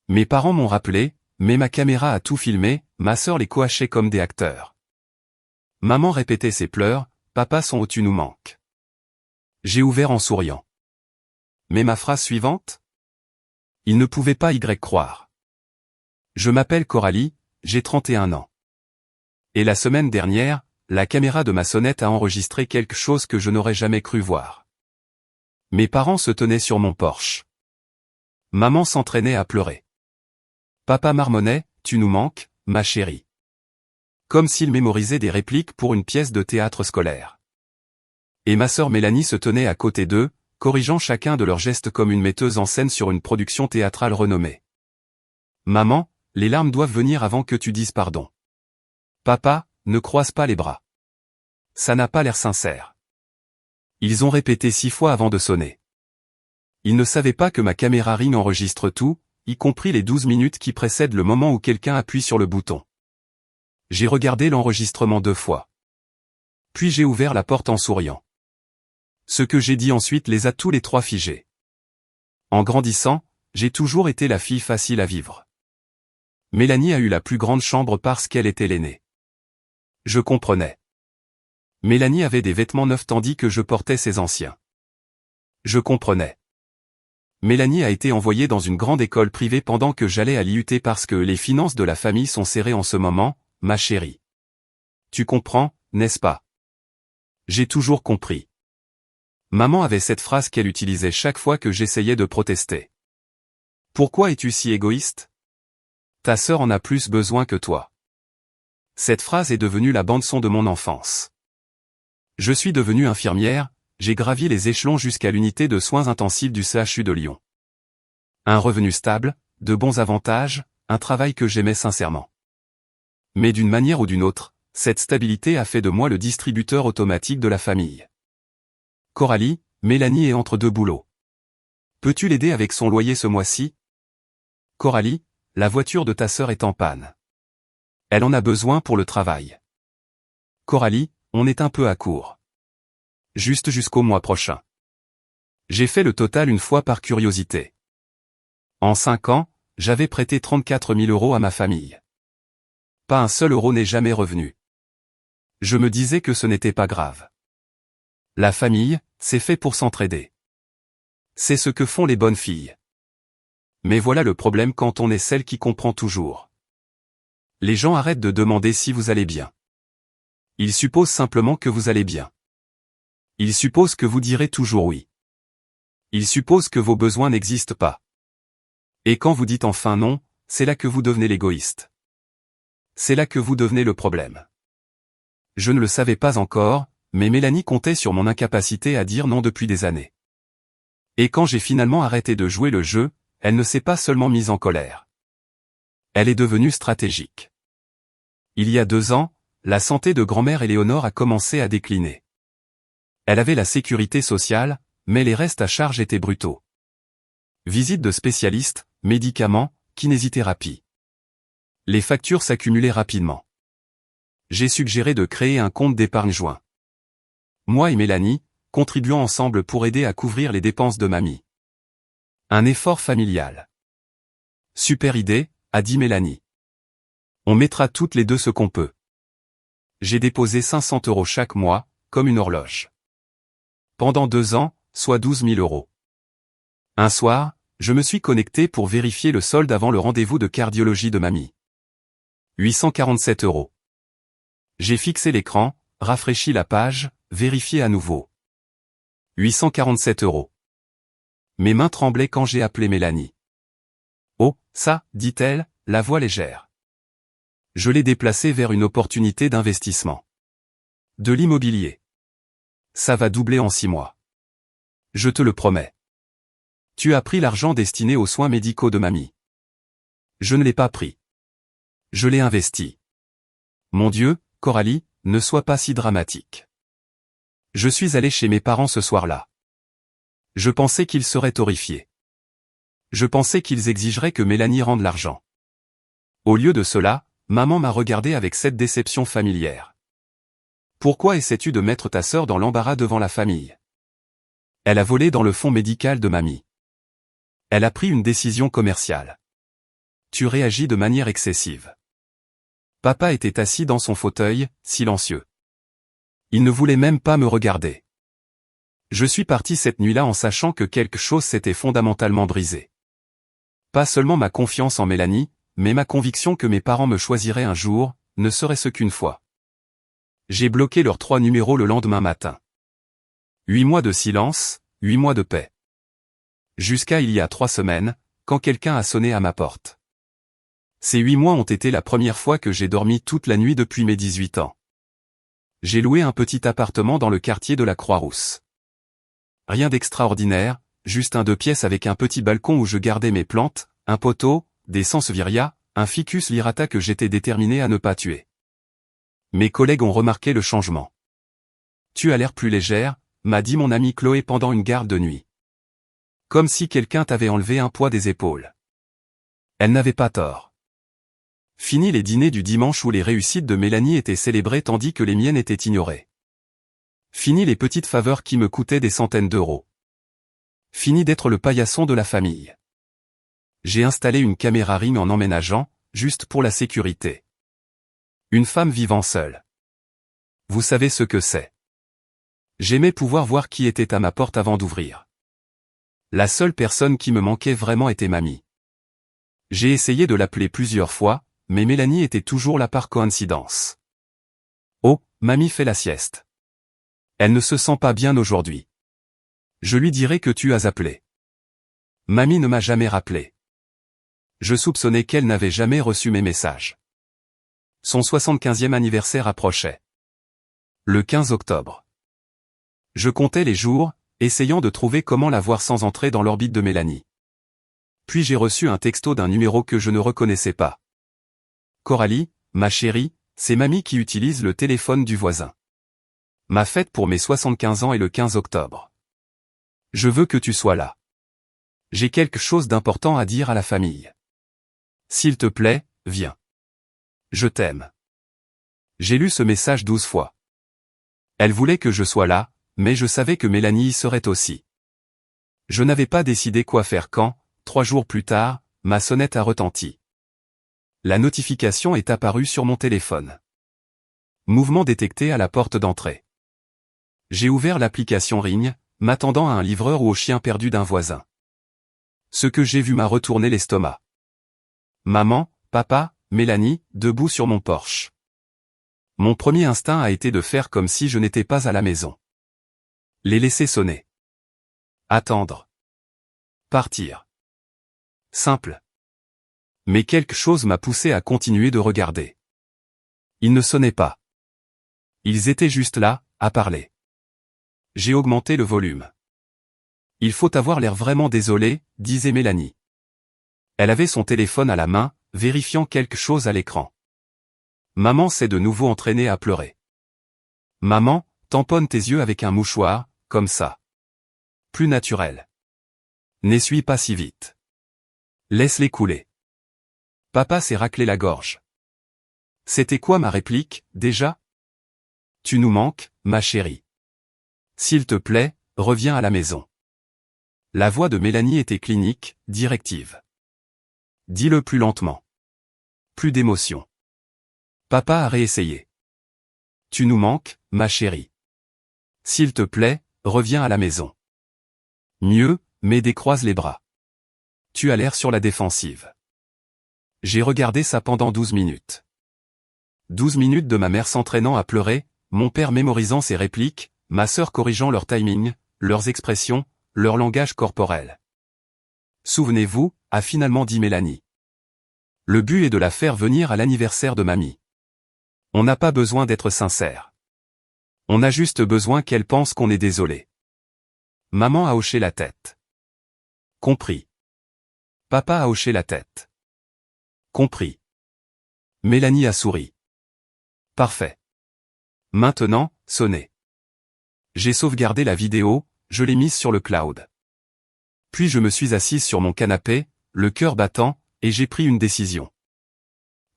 Mes parents m'ont rappelé, mais ma caméra a tout filmé, ma sœur les coachait comme des acteurs. Maman répétait ses pleurs, papa son « oh tu nous manques ». J'ai ouvert en souriant. Mais ma phrase suivante? Il ne pouvait pas y croire. Je m'appelle Coralie, j'ai 31 ans. Et la semaine dernière, la caméra de ma sonnette a enregistré quelque chose que je n'aurais jamais cru voir. Mes parents se tenaient sur mon porche. Maman s'entraînait à pleurer. Papa marmonnait, tu nous manques, ma chérie. Comme s'il mémorisait des répliques pour une pièce de théâtre scolaire. Et ma sœur Mélanie se tenait à côté d'eux, corrigeant chacun de leurs gestes comme une metteuse en scène sur une production théâtrale renommée. Maman, les larmes doivent venir avant que tu dises pardon. Papa, ne croise pas les bras. Ça n'a pas l'air sincère. Ils ont répété 6 fois avant de sonner. Ils ne savaient pas que ma caméra Ring enregistre tout, y compris les 12 minutes qui précèdent le moment où quelqu'un appuie sur le bouton. J'ai regardé l'enregistrement 2 fois. Puis j'ai ouvert la porte en souriant. Ce que j'ai dit ensuite les a tous les 3 figés. En grandissant, j'ai toujours été la fille facile à vivre. Mélanie a eu la plus grande chambre parce qu'elle était l'aînée. Je comprenais. Mélanie avait des vêtements neufs tandis que je portais ses anciens. Je comprenais. Mélanie a été envoyée dans une grande école privée pendant que j'allais à l'IUT parce que les finances de la famille sont serrées en ce moment, ma chérie. Tu comprends, n'est-ce pas? J'ai toujours compris. Maman avait cette phrase qu'elle utilisait chaque fois que j'essayais de protester. Pourquoi es-tu si égoïste? Ta sœur en a plus besoin que toi. Cette phrase est devenue la bande-son de mon enfance. Je suis devenue infirmière, j'ai gravi les échelons jusqu'à l'unité de soins intensifs du CHU de Lyon. Un revenu stable, de bons avantages, un travail que j'aimais sincèrement. Mais d'une manière ou d'une autre, cette stabilité a fait de moi le distributeur automatique de la famille. Coralie, Mélanie est entre 2 boulots. Peux-tu l'aider avec son loyer ce mois-ci? Coralie, la voiture de ta sœur est en panne. Elle en a besoin pour le travail. Coralie, on est un peu à court. Juste jusqu'au mois prochain. J'ai fait le total une fois par curiosité. En 5 ans, j'avais prêté 34 000 € à ma famille. Pas un seul euro n'est jamais revenu. Je me disais que ce n'était pas grave. La famille, c'est fait pour s'entraider. C'est ce que font les bonnes filles. Mais voilà le problème quand on est celle qui comprend toujours. Les gens arrêtent de demander si vous allez bien. Ils supposent simplement que vous allez bien. Ils supposent que vous direz toujours oui. Ils supposent que vos besoins n'existent pas. Et quand vous dites enfin non, c'est là que vous devenez l'égoïste. C'est là que vous devenez le problème. Je ne le savais pas encore, mais Mélanie comptait sur mon incapacité à dire non depuis des années. Et quand j'ai finalement arrêté de jouer le jeu, elle ne s'est pas seulement mise en colère. Elle est devenue stratégique. Il y a 2 ans, la santé de grand-mère Éléonore a commencé à décliner. Elle avait la sécurité sociale, mais les restes à charge étaient brutaux. Visite de spécialistes, médicaments, kinésithérapie. Les factures s'accumulaient rapidement. J'ai suggéré de créer un compte d'épargne joint. Moi et Mélanie, contribuons ensemble pour aider à couvrir les dépenses de mamie. Un effort familial. Super idée, a dit Mélanie. On mettra toutes les 2 ce qu'on peut. J'ai déposé 500 € chaque mois, comme une horloge. Pendant 2 ans, soit 12 000 €. Un soir, je me suis connecté pour vérifier le solde avant le rendez-vous de cardiologie de mamie. 847 €. J'ai fixé l'écran, rafraîchi la page, vérifié à nouveau. 847 €. Mes mains tremblaient quand j'ai appelé Mélanie. Oh, ça, dit-elle, la voix légère. Je l'ai déplacé vers une opportunité d'investissement. De l'immobilier. Ça va doubler en 6 mois. Je te le promets. Tu as pris l'argent destiné aux soins médicaux de mamie. Je ne l'ai pas pris. Je l'ai investi. Mon Dieu, Coralie, ne sois pas si dramatique. Je suis allé chez mes parents ce soir-là. Je pensais qu'ils seraient horrifiés. Je pensais qu'ils exigeraient que Mélanie rende l'argent. Au lieu de cela, maman m'a regardé avec cette déception familière. Pourquoi essaies-tu de mettre ta sœur dans l'embarras devant la famille? Elle a volé dans le fonds médical de mamie. Elle a pris une décision commerciale. Tu réagis de manière excessive. Papa était assis dans son fauteuil, silencieux. Il ne voulait même pas me regarder. Je suis parti cette nuit-là en sachant que quelque chose s'était fondamentalement brisé. Pas seulement ma confiance en Mélanie, mais ma conviction que mes parents me choisiraient un jour, ne serait-ce qu'une fois. J'ai bloqué leurs 3 numéros le lendemain matin. 8 mois de silence, 8 mois de paix. Jusqu'à il y a 3 semaines, quand quelqu'un a sonné à ma porte. Ces 8 mois ont été la première fois que j'ai dormi toute la nuit depuis mes 18 ans. J'ai loué un petit appartement dans le quartier de la Croix-Rousse. Rien d'extraordinaire, juste un 2 pièces avec un petit balcon où je gardais mes plantes, un poteau, des sansevieria, un ficus lirata que j'étais déterminé à ne pas tuer. Mes collègues ont remarqué le changement. Tu as l'air plus légère, m'a dit mon amie Chloé pendant une garde de nuit. Comme si quelqu'un t'avait enlevé un poids des épaules. Elle n'avait pas tort. Fini les dîners du dimanche où les réussites de Mélanie étaient célébrées tandis que les miennes étaient ignorées. Fini les petites faveurs qui me coûtaient des centaines d'euros. Fini d'être le paillasson de la famille. J'ai installé une caméra Ring en emménageant, juste pour la sécurité. Une femme vivant seule. Vous savez ce que c'est. J'aimais pouvoir voir qui était à ma porte avant d'ouvrir. La seule personne qui me manquait vraiment était mamie. J'ai essayé de l'appeler plusieurs fois, mais Mélanie était toujours là par coïncidence. Oh, mamie fait la sieste. Elle ne se sent pas bien aujourd'hui. Je lui dirai que tu as appelé. Mamie ne m'a jamais rappelé. Je soupçonnais qu'elle n'avait jamais reçu mes messages. Son 75e anniversaire approchait. Le 15 octobre. Je comptais les jours, essayant de trouver comment la voir sans entrer dans l'orbite de Mélanie. Puis j'ai reçu un texto d'un numéro que je ne reconnaissais pas. Coralie, ma chérie, c'est mamie qui utilise le téléphone du voisin. Ma fête pour mes 75 ans est le 15 octobre. Je veux que tu sois là. J'ai quelque chose d'important à dire à la famille. S'il te plaît, viens. Je t'aime. J'ai lu ce message 12 fois. Elle voulait que je sois là, mais je savais que Mélanie y serait aussi. Je n'avais pas décidé quoi faire quand, 3 jours plus tard, ma sonnette a retenti. La notification est apparue sur mon téléphone. Mouvement détecté à la porte d'entrée. J'ai ouvert l'application Ring, m'attendant à un livreur ou au chien perdu d'un voisin. Ce que j'ai vu m'a retourné l'estomac. Maman, papa, Mélanie, debout sur mon porche. Mon premier instinct a été de faire comme si je n'étais pas à la maison. Les laisser sonner. Attendre. Partir. Simple. Mais quelque chose m'a poussé à continuer de regarder. Ils ne sonnaient pas. Ils étaient juste là, à parler. J'ai augmenté le volume. Il faut avoir l'air vraiment désolé, disait Mélanie. Elle avait son téléphone à la main, vérifiant quelque chose à l'écran. Maman s'est de nouveau entraînée à pleurer. Maman, tamponne tes yeux avec un mouchoir, comme ça. Plus naturel. N'essuie pas si vite. Laisse-les couler. Papa s'est raclé la gorge. C'était quoi ma réplique, déjà? Tu nous manques, ma chérie. S'il te plaît, reviens à la maison. La voix de Mélanie était clinique, directive. Dis-le plus lentement. Plus d'émotion. Papa a réessayé. Tu nous manques, ma chérie. S'il te plaît, reviens à la maison. Mieux, mais décroise les bras. Tu as l'air sur la défensive. J'ai regardé ça pendant 12 minutes. 12 minutes de ma mère s'entraînant à pleurer, mon père mémorisant ses répliques, ma sœur corrigeant leur timing, leurs expressions, leur langage corporel. Souvenez-vous, a finalement dit Mélanie. Le but est de la faire venir à l'anniversaire de mamie. On n'a pas besoin d'être sincère. On a juste besoin qu'elle pense qu'on est désolé. Maman a hoché la tête. Compris. Papa a hoché la tête. Compris. Mélanie a souri. Parfait. Maintenant, sonnez. J'ai sauvegardé la vidéo, je l'ai mise sur le cloud. Puis je me suis assise sur mon canapé, le cœur battant, et j'ai pris une décision.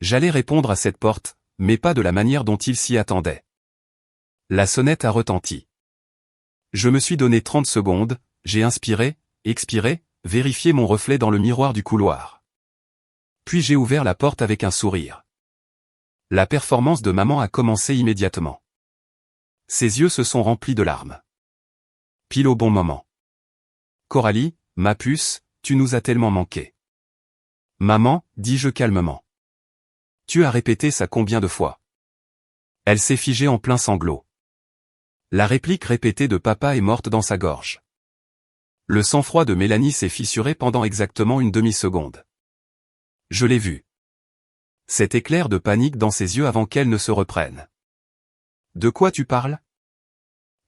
J'allais répondre à cette porte, mais pas de la manière dont il s'y attendait. La sonnette a retenti. Je me suis donné 30 secondes, j'ai inspiré, expiré, vérifié mon reflet dans le miroir du couloir. Puis j'ai ouvert la porte avec un sourire. La performance de maman a commencé immédiatement. Ses yeux se sont remplis de larmes. Pile au bon moment. Coralie, ma puce, tu nous as tellement manqué. Maman, dis-je calmement. Tu as répété ça combien de fois? Elle s'est figée en plein sanglot. La réplique répétée de papa est morte dans sa gorge. Le sang-froid de Mélanie s'est fissuré pendant exactement une demi-seconde. Je l'ai vu. Cet éclair de panique dans ses yeux avant qu'elle ne se reprenne. De quoi tu parles?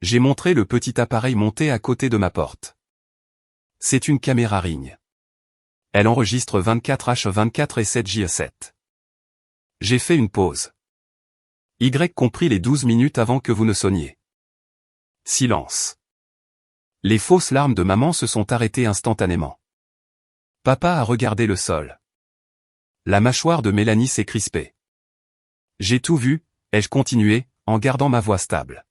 J'ai montré le petit appareil monté à côté de ma porte. C'est une caméra Ring. Elle enregistre 24h24 et 7h7. J'ai fait une pause. Y compris les 12 minutes avant que vous ne sonniez. Silence. Les fausses larmes de maman se sont arrêtées instantanément. Papa a regardé le sol. La mâchoire de Mélanie s'est crispée. J'ai tout vu, ai-je continué, en gardant ma voix stable.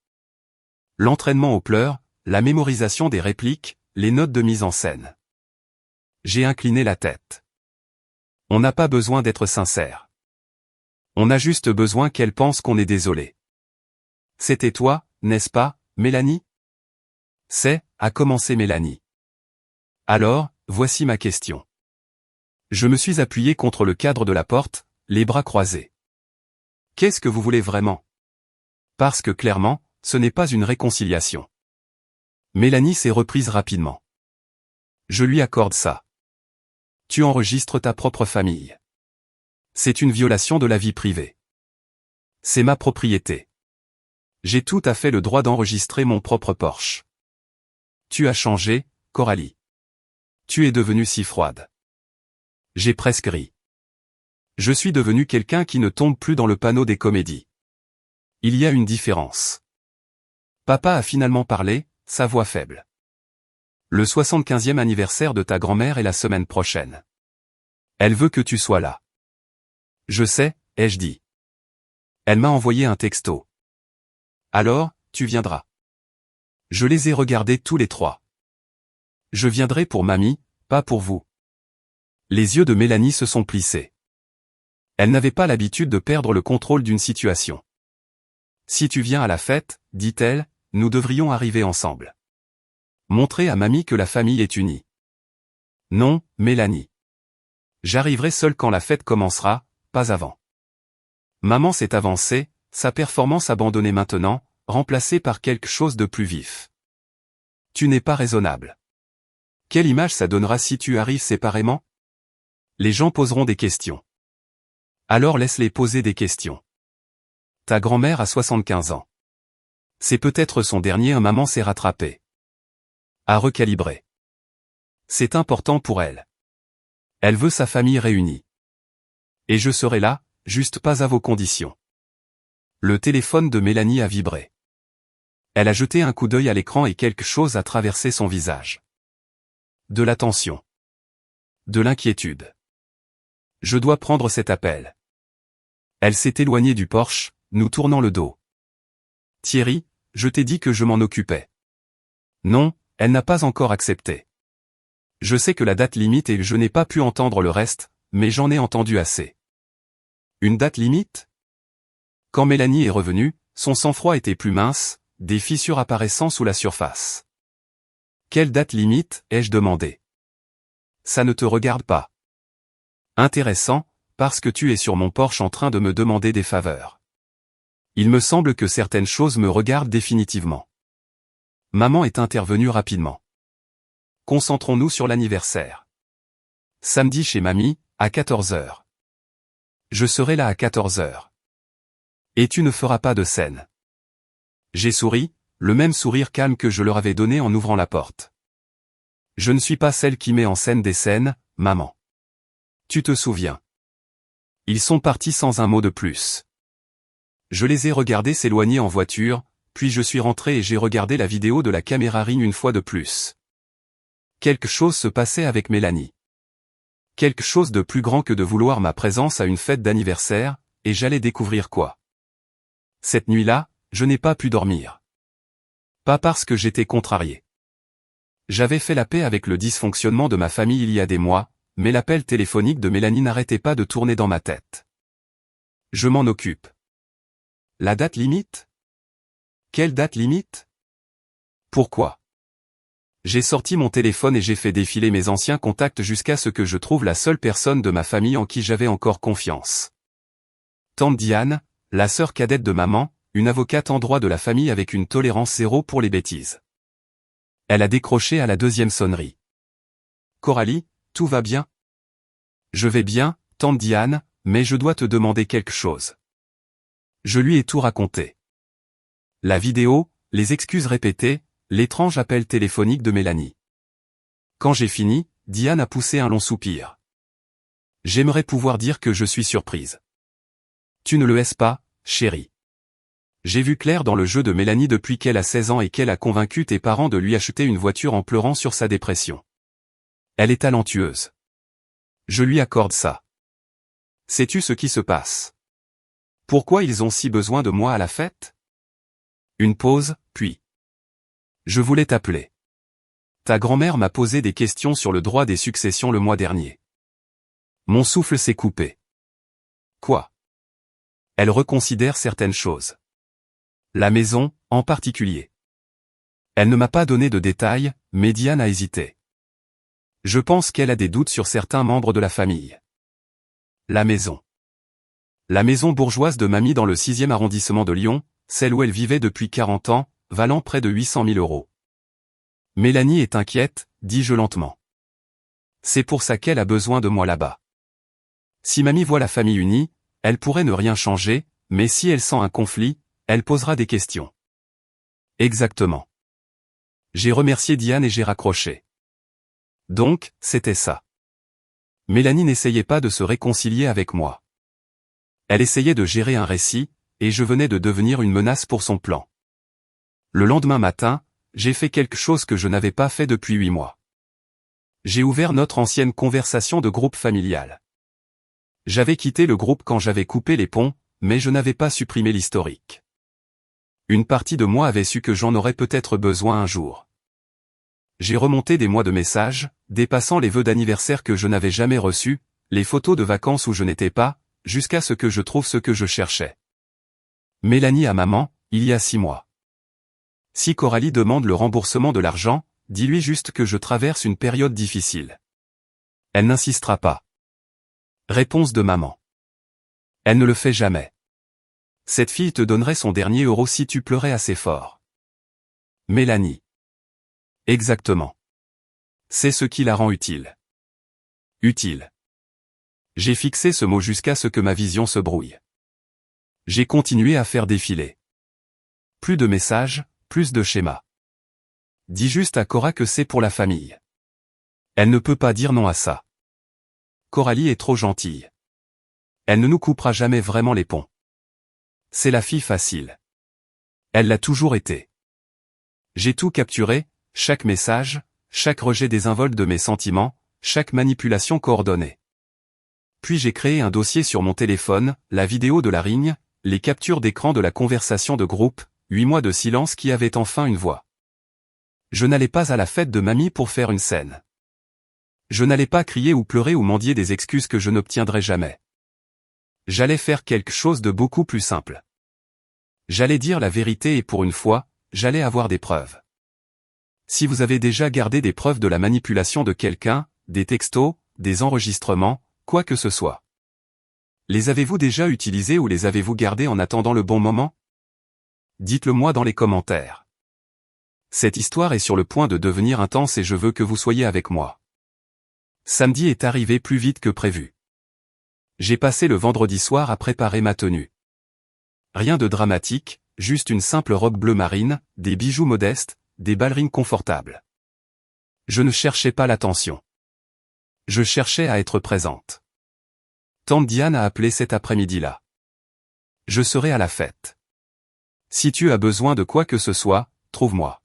L'entraînement aux pleurs, la mémorisation des répliques, les notes de mise en scène. J'ai incliné la tête. On n'a pas besoin d'être sincère. On a juste besoin qu'elle pense qu'on est désolé. C'était toi, n'est-ce pas, Mélanie? A commencé Mélanie. Alors, voici ma question. Je me suis appuyé contre le cadre de la porte, les bras croisés. Qu'est-ce que vous voulez vraiment? Parce que clairement, ce n'est pas une réconciliation. Mélanie s'est reprise rapidement. Je lui accorde ça. Tu enregistres ta propre famille. C'est une violation de la vie privée. C'est ma propriété. J'ai tout à fait le droit d'enregistrer mon propre Porsche. Tu as changé, Coralie. Tu es devenue si froide. J'ai presque ri. Je suis devenu quelqu'un qui ne tombe plus dans le panneau des comédies. Il y a une différence. Papa a finalement parlé, sa voix faible. Le 75e anniversaire de ta grand-mère est la semaine prochaine. Elle veut que tu sois là. Je sais, ai-je dit. Elle m'a envoyé un texto. Alors, tu viendras. Je les ai regardés tous les trois. Je viendrai pour mamie, pas pour vous. Les yeux de Mélanie se sont plissés. Elle n'avait pas l'habitude de perdre le contrôle d'une situation. Si tu viens à la fête, dit-elle, nous devrions arriver ensemble. Montrer à mamie que la famille est unie. Non, Mélanie. J'arriverai seule quand la fête commencera, pas avant. Maman s'est avancée, sa performance abandonnée maintenant, remplacée par quelque chose de plus vif. Tu n'es pas raisonnable. Quelle image ça donnera si tu arrives séparément? Les gens poseront des questions. Alors laisse-les poser des questions. Ta grand-mère a 75 ans. C'est peut-être son dernier, maman s'est rattrapée. A recalibré. C'est important pour elle. Elle veut sa famille réunie. Et je serai là, juste pas à vos conditions. Le téléphone de Mélanie a vibré. Elle a jeté un coup d'œil à l'écran et quelque chose a traversé son visage. De la tension. De l'inquiétude. Je dois prendre cet appel. Elle s'est éloignée du Porsche, nous tournant le dos. Thierry, je t'ai dit que je m'en occupais. Non, elle n'a pas encore accepté. Je sais que la date limite et je n'ai pas pu entendre le reste, mais j'en ai entendu assez. Une date limite? Quand Mélanie est revenue, son sang-froid était plus mince, des fissures apparaissant sous la surface. Quelle date limite, ai-je demandé. Ça ne te regarde pas. Intéressant, parce que tu es sur mon Porsche en train de me demander des faveurs. Il me semble que certaines choses me regardent définitivement. Maman est intervenue rapidement. Concentrons-nous sur l'anniversaire. Samedi chez mamie, à 14h. Je serai là à 14h. Et tu ne feras pas de scène. J'ai souri, le même sourire calme que je leur avais donné en ouvrant la porte. Je ne suis pas celle qui met en scène des scènes, maman. Tu te souviens. Ils sont partis sans un mot de plus. Je les ai regardés s'éloigner en voiture, puis je suis rentré et j'ai regardé la vidéo de la caméra Ring une fois de plus. Quelque chose se passait avec Mélanie. Quelque chose de plus grand que de vouloir ma présence à une fête d'anniversaire, et j'allais découvrir quoi. Cette nuit-là, je n'ai pas pu dormir. Pas parce que j'étais contrarié. J'avais fait la paix avec le dysfonctionnement de ma famille il y a des mois, mais l'appel téléphonique de Mélanie n'arrêtait pas de tourner dans ma tête. Je m'en occupe. La date limite? Quelle date limite? Pourquoi? J'ai sorti mon téléphone et j'ai fait défiler mes anciens contacts jusqu'à ce que je trouve la seule personne de ma famille en qui j'avais encore confiance. Tante Diane, la sœur cadette de maman, une avocate en droit de la famille avec une tolérance zéro pour les bêtises. Elle a décroché à la deuxième sonnerie. Coralie, tout va bien? Je vais bien, tante Diane, mais je dois te demander quelque chose. Je lui ai tout raconté. La vidéo, les excuses répétées, l'étrange appel téléphonique de Mélanie. Quand j'ai fini, Diane a poussé un long soupir. J'aimerais pouvoir dire que je suis surprise. Tu ne le es pas, chérie. J'ai vu clair dans le jeu de Mélanie depuis qu'elle a 16 ans et qu'elle a convaincu tes parents de lui acheter une voiture en pleurant sur sa dépression. Elle est talentueuse. Je lui accorde ça. Sais-tu ce qui se passe? Pourquoi ils ont si besoin de moi à la fête? Une pause, puis. Je voulais t'appeler. Ta grand-mère m'a posé des questions sur le droit des successions le mois dernier. Mon souffle s'est coupé. Quoi? Elle reconsidère certaines choses. La maison, en particulier. Elle ne m'a pas donné de détails, mais Diane a hésité. Je pense qu'elle a des doutes sur certains membres de la famille. La maison. La maison bourgeoise de mamie dans le 6e arrondissement de Lyon, celle où elle vivait depuis 40 ans, valant près de 800 000 €. Mélanie est inquiète, dis-je lentement. C'est pour ça qu'elle a besoin de moi là-bas. Si mamie voit la famille unie, elle pourrait ne rien changer, mais si elle sent un conflit, elle posera des questions. Exactement. J'ai remercié Diane et j'ai raccroché. Donc, c'était ça. Mélanie n'essayait pas de se réconcilier avec moi. Elle essayait de gérer un récit, et je venais de devenir une menace pour son plan. Le lendemain matin, j'ai fait quelque chose que je n'avais pas fait depuis 8 mois. J'ai ouvert notre ancienne conversation de groupe familial. J'avais quitté le groupe quand j'avais coupé les ponts, mais je n'avais pas supprimé l'historique. Une partie de moi avait su que j'en aurais peut-être besoin un jour. J'ai remonté des mois de messages, dépassant les vœux d'anniversaire que je n'avais jamais reçus, les photos de vacances où je n'étais pas, jusqu'à ce que je trouve ce que je cherchais. Mélanie à maman, il y a 6 mois. Si Coralie demande le remboursement de l'argent, dis-lui juste que je traverse une période difficile. Elle n'insistera pas. Réponse de maman. Elle ne le fait jamais. Cette fille te donnerait son dernier euro si tu pleurais assez fort. Mélanie. Exactement. C'est ce qui la rend utile. Utile. J'ai fixé ce mot jusqu'à ce que ma vision se brouille. J'ai continué à faire défiler. Plus de messages, plus de schémas. Dis juste à Cora que c'est pour la famille. Elle ne peut pas dire non à ça. Coralie est trop gentille. Elle ne nous coupera jamais vraiment les ponts. C'est la fille facile. Elle l'a toujours été. J'ai tout capturé, chaque message, chaque rejet désinvolte de mes sentiments, chaque manipulation coordonnée. Puis j'ai créé un dossier sur mon téléphone, la vidéo de la rigne, les captures d'écran de la conversation de groupe, 8 mois de silence qui avait enfin une voix. Je n'allais pas à la fête de mamie pour faire une scène. Je n'allais pas crier ou pleurer ou mendier des excuses que je n'obtiendrais jamais. J'allais faire quelque chose de beaucoup plus simple. J'allais dire la vérité et pour une fois, j'allais avoir des preuves. Si vous avez déjà gardé des preuves de la manipulation de quelqu'un, des textos, des enregistrements, quoi que ce soit. Les avez-vous déjà utilisés ou les avez-vous gardés en attendant le bon moment? Dites-le moi dans les commentaires. Cette histoire est sur le point de devenir intense et je veux que vous soyez avec moi. Samedi est arrivé plus vite que prévu. J'ai passé le vendredi soir à préparer ma tenue. Rien de dramatique, juste une simple robe bleu marine, des bijoux modestes, des ballerines confortables. Je ne cherchais pas l'attention. Je cherchais à être présente. Tante Diane a appelé cet après-midi-là. Je serai à la fête. Si tu as besoin de quoi que ce soit, trouve-moi.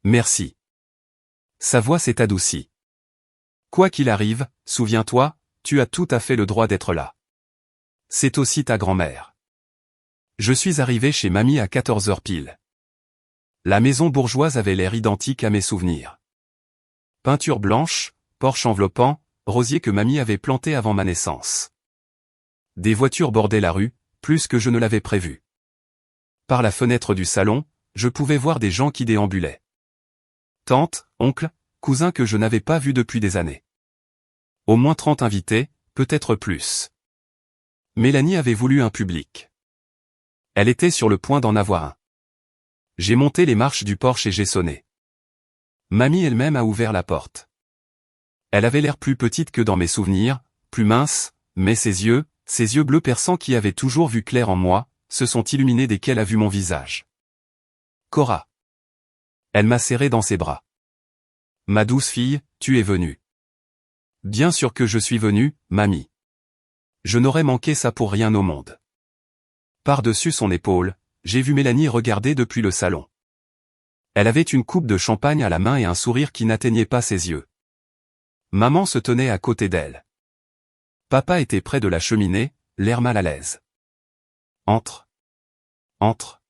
Merci. Sa voix s'est adoucie. Quoi qu'il arrive, souviens-toi, tu as tout à fait le droit d'être là. C'est aussi ta grand-mère. Je suis arrivé chez mamie à 14 h pile. La maison bourgeoise avait l'air identique à mes souvenirs. Peinture blanche, porche enveloppant, rosier que mamie avait planté avant ma naissance. Des voitures bordaient la rue, plus que je ne l'avais prévu. Par la fenêtre du salon, je pouvais voir des gens qui déambulaient. Tante, oncle, cousins que je n'avais pas vus depuis des années. Au moins 30 invités, peut-être plus. Mélanie avait voulu un public. Elle était sur le point d'en avoir un. J'ai monté les marches du porche et j'ai sonné. Mamie elle-même a ouvert la porte. Elle avait l'air plus petite que dans mes souvenirs, plus mince, mais ses yeux bleus perçants qui avaient toujours vu clair en moi, se sont illuminés dès qu'elle a vu mon visage. Cora. Elle m'a serré dans ses bras. Ma douce fille, tu es venue. Bien sûr que je suis venue, mamie. Je n'aurais manqué ça pour rien au monde. Par-dessus son épaule, j'ai vu Mélanie regarder depuis le salon. Elle avait une coupe de champagne à la main et un sourire qui n'atteignait pas ses yeux. Maman se tenait à côté d'elle. Papa était près de la cheminée, l'air mal à l'aise. Entre. Entre.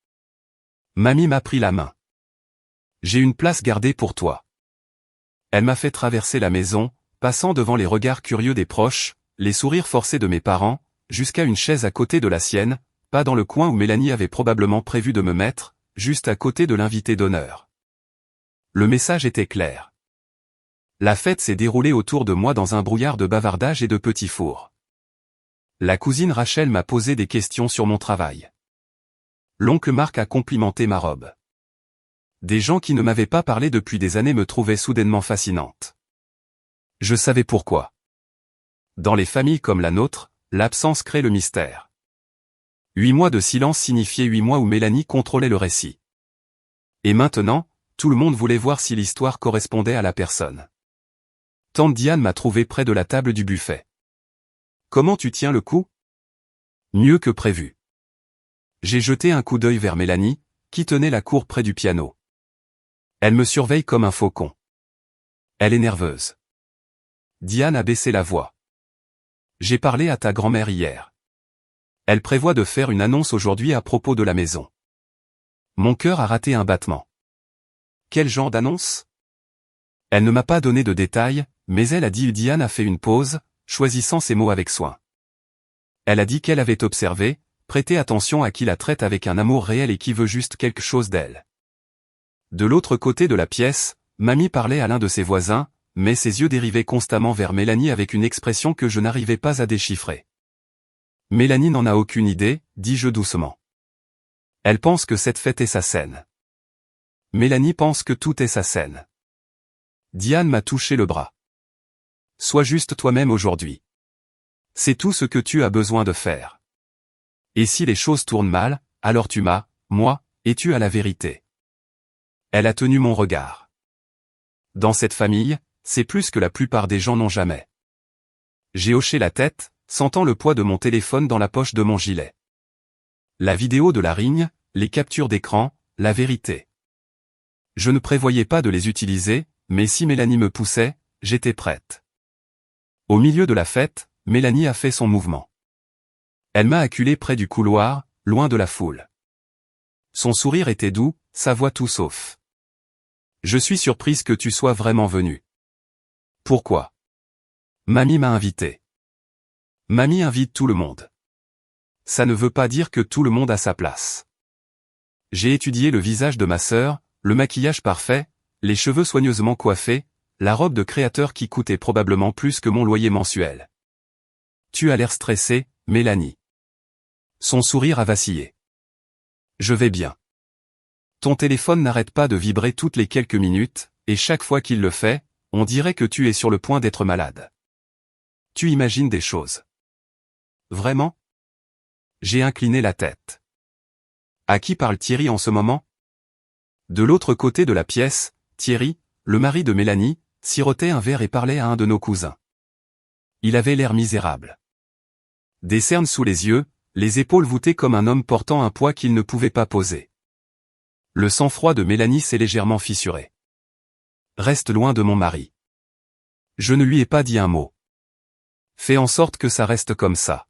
Mamie m'a pris la main. J'ai une place gardée pour toi. Elle m'a fait traverser la maison, passant devant les regards curieux des proches, les sourires forcés de mes parents, jusqu'à une chaise à côté de la sienne, pas dans le coin où Mélanie avait probablement prévu de me mettre, juste à côté de l'invité d'honneur. Le message était clair. La fête s'est déroulée autour de moi dans un brouillard de bavardage et de petits fours. La cousine Rachel m'a posé des questions sur mon travail. L'oncle Marc a complimenté ma robe. Des gens qui ne m'avaient pas parlé depuis des années me trouvaient soudainement fascinante. Je savais pourquoi. Dans les familles comme la nôtre, l'absence crée le mystère. 8 mois de silence signifiaient 8 mois où Mélanie contrôlait le récit. Et maintenant, tout le monde voulait voir si l'histoire correspondait à la personne. Tante Diane m'a trouvé près de la table du buffet. Comment tu tiens le coup? Mieux que prévu. J'ai jeté un coup d'œil vers Mélanie, qui tenait la cour près du piano. Elle me surveille comme un faucon. Elle est nerveuse. Diane a baissé la voix. J'ai parlé à ta grand-mère hier. Elle prévoit de faire une annonce aujourd'hui à propos de la maison. Mon cœur a raté un battement. Quel genre d'annonce? Elle ne m'a pas donné de détails, mais elle a dit Diane a fait une pause, choisissant ses mots avec soin. Elle a dit qu'elle avait observé, prêté attention à qui la traite avec un amour réel et qui veut juste quelque chose d'elle. De l'autre côté de la pièce, mamie parlait à l'un de ses voisins, mais ses yeux dérivaient constamment vers Mélanie avec une expression que je n'arrivais pas à déchiffrer. Mélanie n'en a aucune idée, dis-je doucement. Elle pense que cette fête est sa scène. Mélanie pense que tout est sa scène. Diane m'a touché le bras. Sois juste toi-même aujourd'hui. C'est tout ce que tu as besoin de faire. Et si les choses tournent mal, alors tu m'as, moi, et tu as la vérité. Elle a tenu mon regard. Dans cette famille, c'est plus que la plupart des gens n'ont jamais. J'ai hoché la tête, sentant le poids de mon téléphone dans la poche de mon gilet. La vidéo de la rigne, les captures d'écran, la vérité. Je ne prévoyais pas de les utiliser, mais si Mélanie me poussait, j'étais prête. Au milieu de la fête, Mélanie a fait son mouvement. Elle m'a acculé près du couloir, loin de la foule. Son sourire était doux, sa voix tout sauf. Je suis surprise que tu sois vraiment venu. Pourquoi? Mamie m'a invité. Mamie invite tout le monde. Ça ne veut pas dire que tout le monde a sa place. J'ai étudié le visage de ma sœur, le maquillage parfait, les cheveux soigneusement coiffés, la robe de créateur qui coûtait probablement plus que mon loyer mensuel. Tu as l'air stressée, Mélanie. Son sourire a vacillé. Je vais bien. Ton téléphone n'arrête pas de vibrer toutes les quelques minutes, et chaque fois qu'il le fait, on dirait que tu es sur le point d'être malade. Tu imagines des choses. Vraiment? J'ai incliné la tête. À qui parle Thierry en ce moment? De l'autre côté de la pièce, Thierry, le mari de Mélanie, sirotait un verre et parlait à un de nos cousins. Il avait l'air misérable. Des cernes sous les yeux, les épaules voûtées comme un homme portant un poids qu'il ne pouvait pas poser. Le sang-froid de Mélanie s'est légèrement fissuré. Reste loin de mon mari. Je ne lui ai pas dit un mot. Fais en sorte que ça reste comme ça.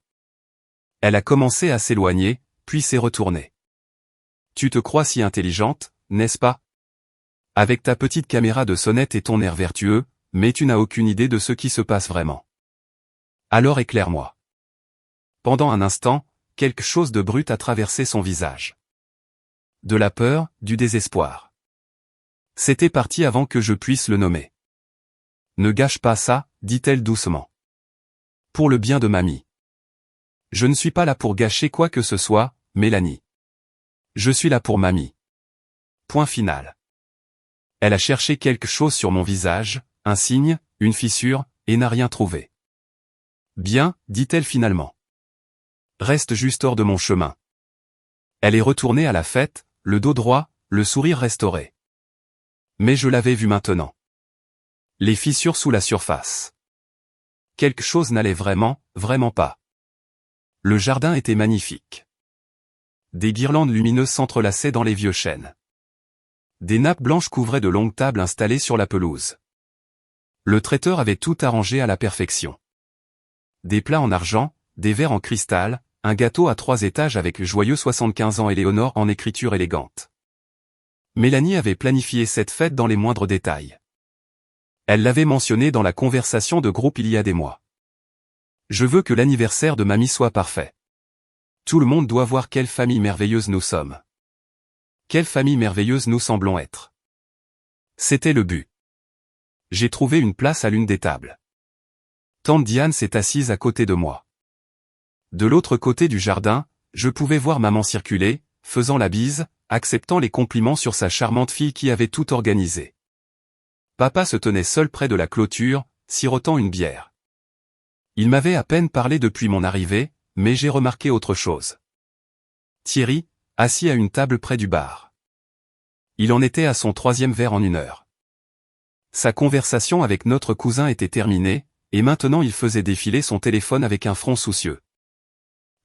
Elle a commencé à s'éloigner, puis s'est retournée. Tu te crois si intelligente, n'est-ce pas? Avec ta petite caméra de sonnette et ton air vertueux, mais tu n'as aucune idée de ce qui se passe vraiment. Alors éclaire-moi. Pendant un instant, quelque chose de brut a traversé son visage. De la peur, du désespoir. C'était parti avant que je puisse le nommer. Ne gâche pas ça, dit-elle doucement. Pour le bien de mamie. Je ne suis pas là pour gâcher quoi que ce soit, Mélanie. Je suis là pour mamie. Point final. Elle a cherché quelque chose sur mon visage, un signe, une fissure, et n'a rien trouvé. Bien, dit-elle finalement. Reste juste hors de mon chemin. Elle est retournée à la fête, le dos droit, le sourire restauré. Mais je l'avais vu maintenant. Les fissures sous la surface. Quelque chose n'allait vraiment, vraiment pas. Le jardin était magnifique. Des guirlandes lumineuses s'entrelaçaient dans les vieux chênes. Des nappes blanches couvraient de longues tables installées sur la pelouse. Le traiteur avait tout arrangé à la perfection. Des plats en argent, des verres en cristal, un gâteau à 3 étages avec le joyeux 75 ans Éléonore en écriture élégante. Mélanie avait planifié cette fête dans les moindres détails. Elle l'avait mentionné dans la conversation de groupe il y a des mois. Je veux que l'anniversaire de mamie soit parfait. Tout le monde doit voir quelle famille merveilleuse nous sommes. Quelle famille merveilleuse nous semblons être. C'était le but. J'ai trouvé une place à l'une des tables. Tante Diane s'est assise à côté de moi. De l'autre côté du jardin, je pouvais voir maman circuler, faisant la bise, acceptant les compliments sur sa charmante fille qui avait tout organisé. Papa se tenait seul près de la clôture, sirotant une bière. Il m'avait à peine parlé depuis mon arrivée, mais j'ai remarqué autre chose. Thierry, assis à une table près du bar. Il en était à son 3e verre en 1 heure. Sa conversation avec notre cousin était terminée, et maintenant il faisait défiler son téléphone avec un front soucieux.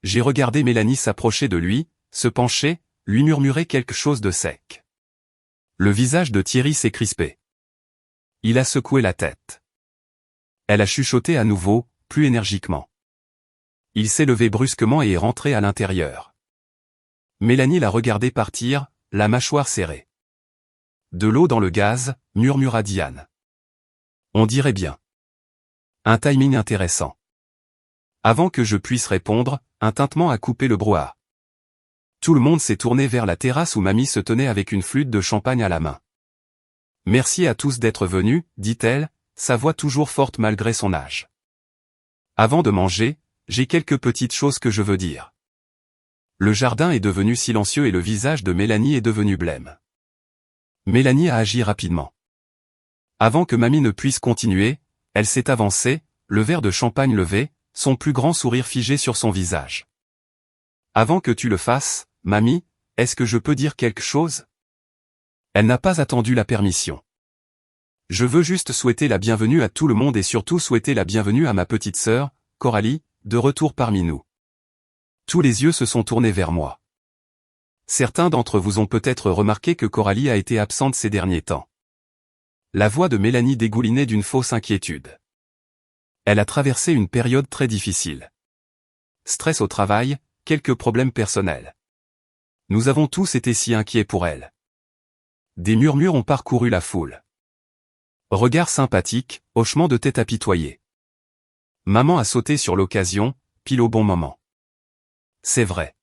J'ai regardé Mélanie s'approcher de lui, se pencher, lui murmurer quelque chose de sec. Le visage de Thierry s'est crispé. Il a secoué la tête. Elle a chuchoté à nouveau, plus énergiquement. Il s'est levé brusquement et est rentré à l'intérieur. Mélanie l'a regardé partir, la mâchoire serrée. De l'eau dans le gaz, murmura Diane. On dirait bien. Un timing intéressant. Avant que je puisse répondre, un tintement a coupé le brouhaha. Tout le monde s'est tourné vers la terrasse où mamie se tenait avec une flûte de champagne à la main. Merci à tous d'être venus, dit-elle, sa voix toujours forte malgré son âge. Avant de manger, j'ai quelques petites choses que je veux dire. Le jardin est devenu silencieux et le visage de Mélanie est devenu blême. Mélanie a agi rapidement. Avant que mamie ne puisse continuer, elle s'est avancée, le verre de champagne levé, son plus grand sourire figé sur son visage. Avant que tu le fasses, mamie, est-ce que je peux dire quelque chose ? Elle n'a pas attendu la permission. Je veux juste souhaiter la bienvenue à tout le monde et surtout souhaiter la bienvenue à ma petite sœur, Coralie, de retour parmi nous. Tous les yeux se sont tournés vers moi. Certains d'entre vous ont peut-être remarqué que Coralie a été absente ces derniers temps. La voix de Mélanie dégoulinait d'une fausse inquiétude. Elle a traversé une période très difficile. Stress au travail, quelques problèmes personnels. Nous avons tous été si inquiets pour elle. Des murmures ont parcouru la foule. Regard sympathique, hochement de tête apitoyé. Maman a sauté sur l'occasion, pile au bon moment. C'est vrai.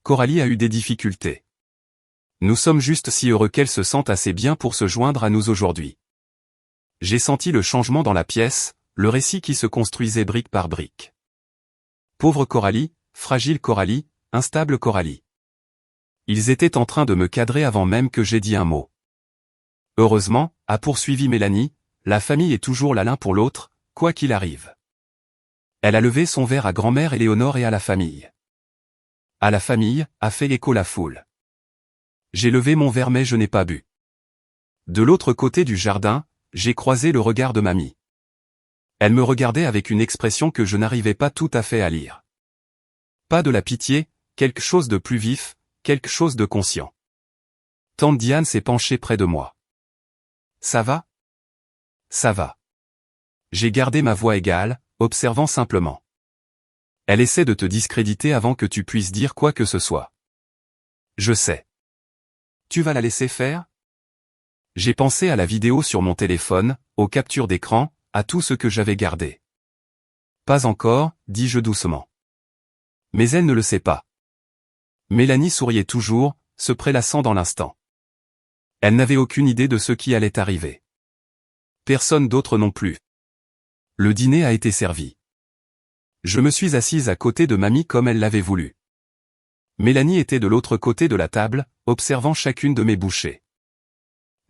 Coralie a eu des difficultés. Nous sommes juste si heureux qu'elle se sente assez bien pour se joindre à nous aujourd'hui. J'ai senti le changement dans la pièce, le récit qui se construisait brique par brique. Pauvre Coralie, fragile Coralie, instable Coralie. Ils étaient en train de me cadrer avant même que j'aie dit un mot. Heureusement, a poursuivi Mélanie, la famille est toujours là l'un pour l'autre, quoi qu'il arrive. Elle a levé son verre à grand-mère Éléonore et à la famille. À la famille, a fait écho la foule. J'ai levé mon verre mais je n'ai pas bu. De l'autre côté du jardin, j'ai croisé le regard de mamie. Elle me regardait avec une expression que je n'arrivais pas tout à fait à lire. Pas de la pitié, quelque chose de plus vif, quelque chose de conscient. Tante Diane s'est penchée près de moi. Ça va ? Ça va. J'ai gardé ma voix égale, observant simplement. Elle essaie de te discréditer avant que tu puisses dire quoi que ce soit. Je sais. Tu vas la laisser faire ? J'ai pensé à la vidéo sur mon téléphone, aux captures d'écran, à tout ce que j'avais gardé. Pas encore, dis-je doucement. Mais elle ne le sait pas. Mélanie souriait toujours, se prélassant dans l'instant. Elle n'avait aucune idée de ce qui allait arriver. Personne d'autre non plus. Le dîner a été servi. Je me suis assise à côté de mamie comme elle l'avait voulu. Mélanie était de l'autre côté de la table, observant chacune de mes bouchées.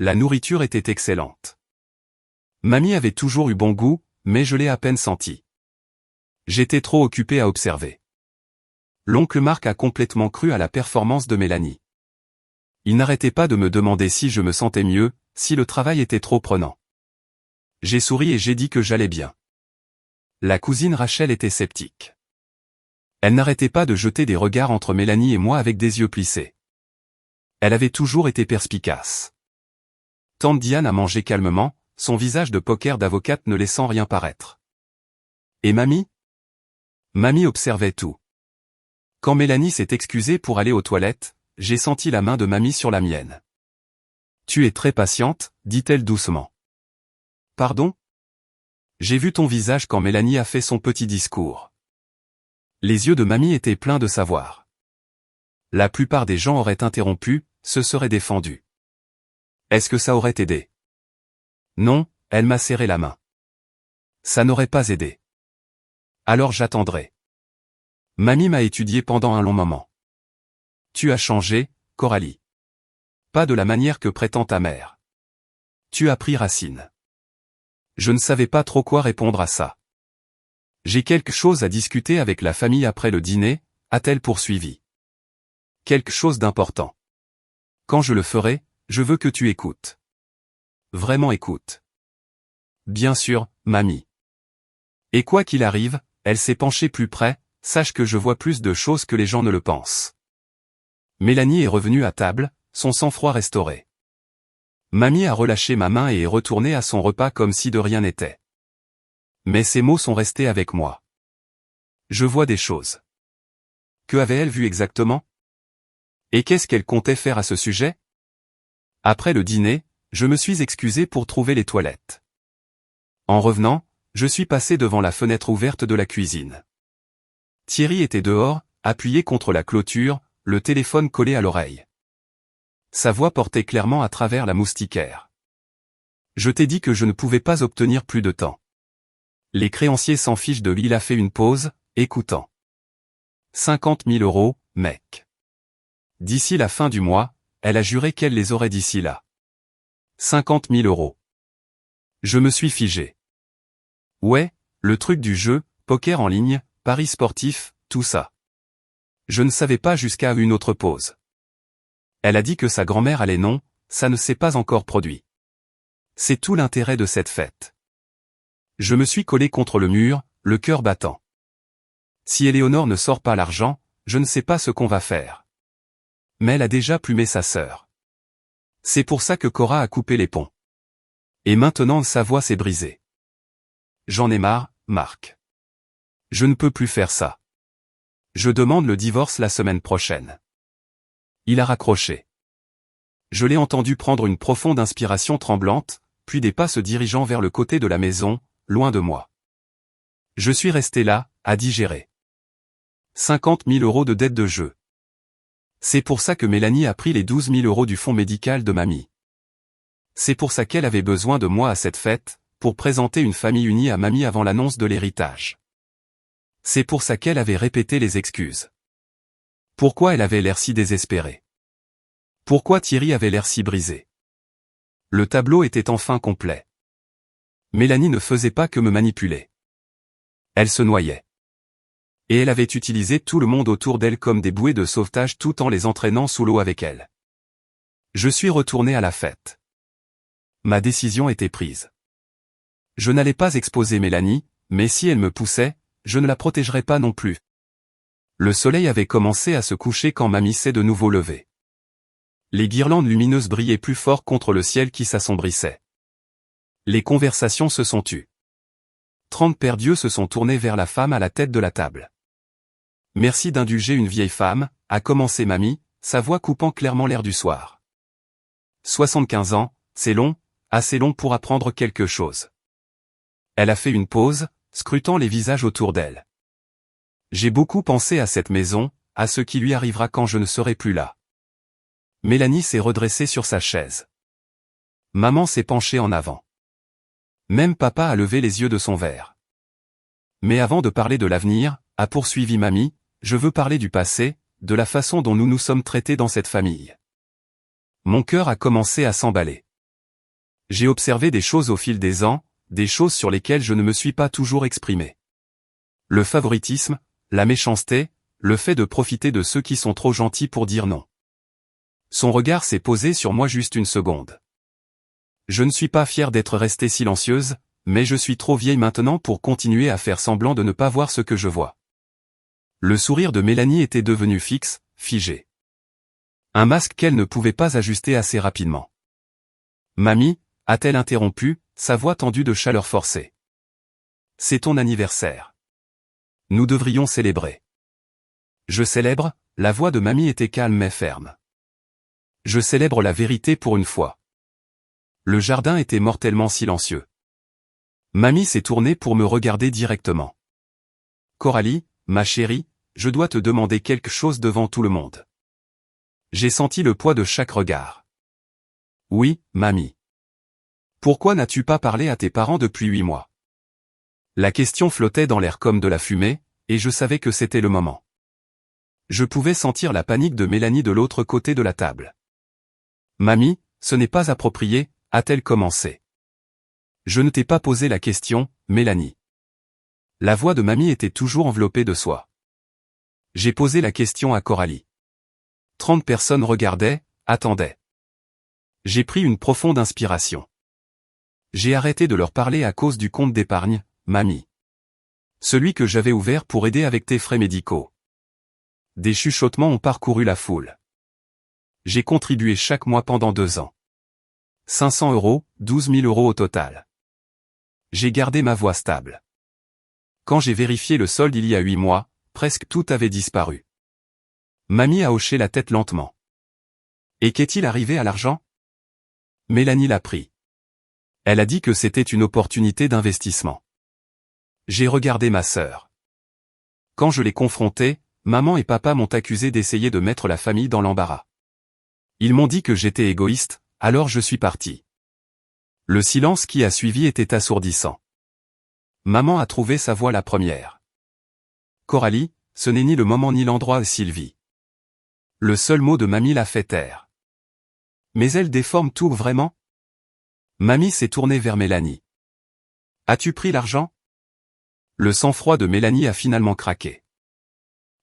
La nourriture était excellente. Mamie avait toujours eu bon goût, mais je l'ai à peine senti. J'étais trop occupé à observer. L'oncle Marc a complètement cru à la performance de Mélanie. Il n'arrêtait pas de me demander si je me sentais mieux, si le travail était trop prenant. J'ai souri et j'ai dit que j'allais bien. La cousine Rachel était sceptique. Elle n'arrêtait pas de jeter des regards entre Mélanie et moi avec des yeux plissés. Elle avait toujours été perspicace. Tante Diane a mangé calmement, son visage de poker d'avocate ne laissant rien paraître. Et mamie ? Mamie observait tout. Quand Mélanie s'est excusée pour aller aux toilettes, j'ai senti la main de mamie sur la mienne. « Tu es très patiente », dit-elle doucement. « Pardon ? » J'ai vu ton visage quand Mélanie a fait son petit discours. Les yeux de mamie étaient pleins de savoir. La plupart des gens auraient interrompu, se seraient défendus. Est-ce que ça aurait aidé ? Non, elle m'a serré la main. Ça n'aurait pas aidé. Alors j'attendrai. Mamie m'a étudié pendant un long moment. Tu as changé, Coralie. Pas de la manière que prétend ta mère. Tu as pris racine. Je ne savais pas trop quoi répondre à ça. J'ai quelque chose à discuter avec la famille après le dîner, a-t-elle poursuivi. Quelque chose d'important. Quand je le ferai, je veux que tu écoutes. Vraiment écoute. Bien sûr, mamie. Et quoi qu'il arrive, elle s'est penchée plus près, sache que je vois plus de choses que les gens ne le pensent. Mélanie est revenue à table, son sang-froid restauré. Mamie a relâché ma main et est retournée à son repas comme si de rien n'était. Mais ces mots sont restés avec moi. Je vois des choses. Que avait-elle vu exactement ? Et qu'est-ce qu'elle comptait faire à ce sujet ? Après le dîner, je me suis excusé pour trouver les toilettes. En revenant, je suis passé devant la fenêtre ouverte de la cuisine. Thierry était dehors, appuyé contre la clôture, le téléphone collé à l'oreille. Sa voix portait clairement à travers la moustiquaire. Je t'ai dit que je ne pouvais pas obtenir plus de temps. Les créanciers s'en fichent de lui, il a fait une pause, écoutant. 50 000 €, mec. D'ici la fin du mois, elle a juré qu'elle les aurait d'ici là. 50 000 €. Je me suis figé. Ouais, le truc du jeu, poker en ligne, paris sportif, tout ça. Je ne savais pas jusqu'à une autre pause. Elle a dit que sa grand-mère allait non, ça ne s'est pas encore produit. C'est tout l'intérêt de cette fête. Je me suis collé contre le mur, le cœur battant. Si Éléonore ne sort pas l'argent, je ne sais pas ce qu'on va faire. Mais elle a déjà plumé sa sœur. C'est pour ça que Cora a coupé les ponts. Et maintenant sa voix s'est brisée. J'en ai marre, Marc. Je ne peux plus faire ça. Je demande le divorce la semaine prochaine. Il a raccroché. Je l'ai entendu prendre une profonde inspiration tremblante, puis des pas se dirigeant vers le côté de la maison, loin de moi. Je suis resté là, à digérer. 50 000 € de dette de jeu. C'est pour ça que Mélanie a pris les 12 000 € du fonds médical de mamie. C'est pour ça qu'elle avait besoin de moi à cette fête, pour présenter une famille unie à mamie avant l'annonce de l'héritage. C'est pour ça qu'elle avait répété les excuses. Pourquoi elle avait l'air si désespérée? Pourquoi Thierry avait l'air si brisé? Le tableau était enfin complet. Mélanie ne faisait pas que me manipuler. Elle se noyait. Et elle avait utilisé tout le monde autour d'elle comme des bouées de sauvetage tout en les entraînant sous l'eau avec elle. Je suis retourné à la fête. Ma décision était prise. Je n'allais pas exposer Mélanie, mais si elle me poussait, je ne la protégerais pas non plus. Le soleil avait commencé à se coucher quand mamie s'est de nouveau levée. Les guirlandes lumineuses brillaient plus fort contre le ciel qui s'assombrissait. Les conversations se sont tues. 30 paires d'yeux se sont tournés vers la femme à la tête de la table. Merci d'indulger une vieille femme, a commencé mamie, sa voix coupant clairement l'air du soir. 75 ans, c'est long, assez long pour apprendre quelque chose. Elle a fait une pause, scrutant les visages autour d'elle. J'ai beaucoup pensé à cette maison, à ce qui lui arrivera quand je ne serai plus là. Mélanie s'est redressée sur sa chaise. Maman s'est penchée en avant. Même papa a levé les yeux de son verre. Mais avant de parler de l'avenir, a poursuivi mamie, je veux parler du passé, de la façon dont nous nous sommes traités dans cette famille. Mon cœur a commencé à s'emballer. J'ai observé des choses au fil des ans, des choses sur lesquelles je ne me suis pas toujours exprimé. Le favoritisme, la méchanceté, le fait de profiter de ceux qui sont trop gentils pour dire non. Son regard s'est posé sur moi juste une seconde. Je ne suis pas fière d'être restée silencieuse, mais je suis trop vieille maintenant pour continuer à faire semblant de ne pas voir ce que je vois. Le sourire de Mélanie était devenu fixe, figé. Un masque qu'elle ne pouvait pas ajuster assez rapidement. Mamie, a-t-elle interrompu, sa voix tendue de chaleur forcée. C'est ton anniversaire. Nous devrions célébrer. Je célèbre, la voix de mamie était calme mais ferme. Je célèbre la vérité pour une fois. Le jardin était mortellement silencieux. Mamie s'est tournée pour me regarder directement. Coralie, ma chérie, je dois te demander quelque chose devant tout le monde. J'ai senti le poids de chaque regard. Oui, mamie. Pourquoi n'as-tu pas parlé à tes parents depuis 8 mois? La question flottait dans l'air comme de la fumée, et je savais que c'était le moment. Je pouvais sentir la panique de Mélanie de l'autre côté de la table. Mamie, ce n'est pas approprié, a-t-elle commencé. Je ne t'ai pas posé la question, Mélanie. La voix de mamie était toujours enveloppée de soie. J'ai posé la question à Coralie. 30 personnes regardaient, attendaient. J'ai pris une profonde inspiration. J'ai arrêté de leur parler à cause du compte d'épargne, mamie. Celui que j'avais ouvert pour aider avec tes frais médicaux. Des chuchotements ont parcouru la foule. J'ai contribué chaque mois pendant 2 ans. 500 €, 12 000 € au total. J'ai gardé ma voix stable. Quand j'ai vérifié le solde il y a 8 mois, presque tout avait disparu. Mamie a hoché la tête lentement. Et qu'est-il arrivé à l'argent? Mélanie l'a pris. Elle a dit que c'était une opportunité d'investissement. J'ai regardé ma sœur. Quand je l'ai confrontée, maman et papa m'ont accusé d'essayer de mettre la famille dans l'embarras. Ils m'ont dit que j'étais égoïste, alors je suis parti. Le silence qui a suivi était assourdissant. Maman a trouvé sa voix la première. Coralie, ce n'est ni le moment ni l'endroit, Sylvie. Le seul mot de mamie l'a fait taire. Mais elle déforme tout vraiment? Mamie s'est tournée vers Mélanie. As-tu pris l'argent? Le sang-froid de Mélanie a finalement craqué.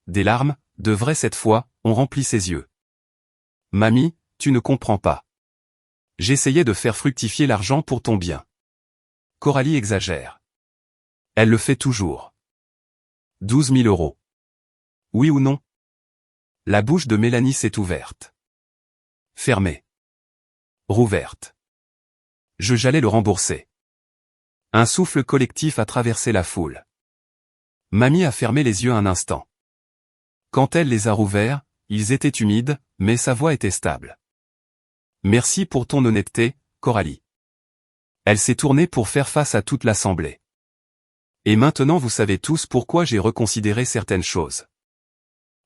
Des larmes, de vraies cette fois, ont rempli ses yeux. Mamie, tu ne comprends pas. J'essayais de faire fructifier l'argent pour ton bien. Coralie exagère. Elle le fait toujours. 12 000 €. Oui ou non? La bouche de Mélanie s'est ouverte. Fermée. Rouverte. J'allais le rembourser. Un souffle collectif a traversé la foule. Mamie a fermé les yeux un instant. Quand elle les a rouverts, ils étaient humides, mais sa voix était stable. Merci pour ton honnêteté, Coralie. Elle s'est tournée pour faire face à toute l'assemblée. Et maintenant vous savez tous pourquoi j'ai reconsidéré certaines choses.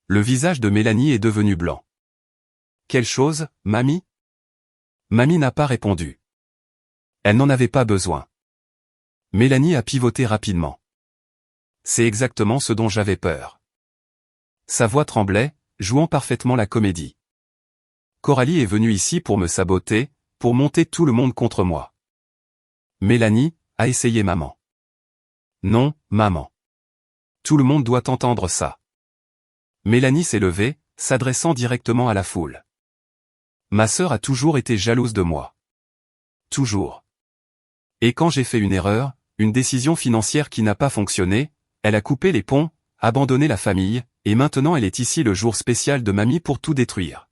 Le visage de Mélanie est devenu blanc. Quelle chose, mamie? Mamie n'a pas répondu. Elle n'en avait pas besoin. Mélanie a pivoté rapidement. C'est exactement ce dont j'avais peur. Sa voix tremblait, jouant parfaitement la comédie. Coralie est venue ici pour me saboter, pour monter tout le monde contre moi. Mélanie, a essayé maman. Non, maman. Tout le monde doit entendre ça. Mélanie s'est levée, s'adressant directement à la foule. Ma sœur a toujours été jalouse de moi. Toujours. Et quand j'ai fait une erreur, une décision financière qui n'a pas fonctionné, elle a coupé les ponts, abandonné la famille, et maintenant elle est ici le jour spécial de mamie pour tout détruire.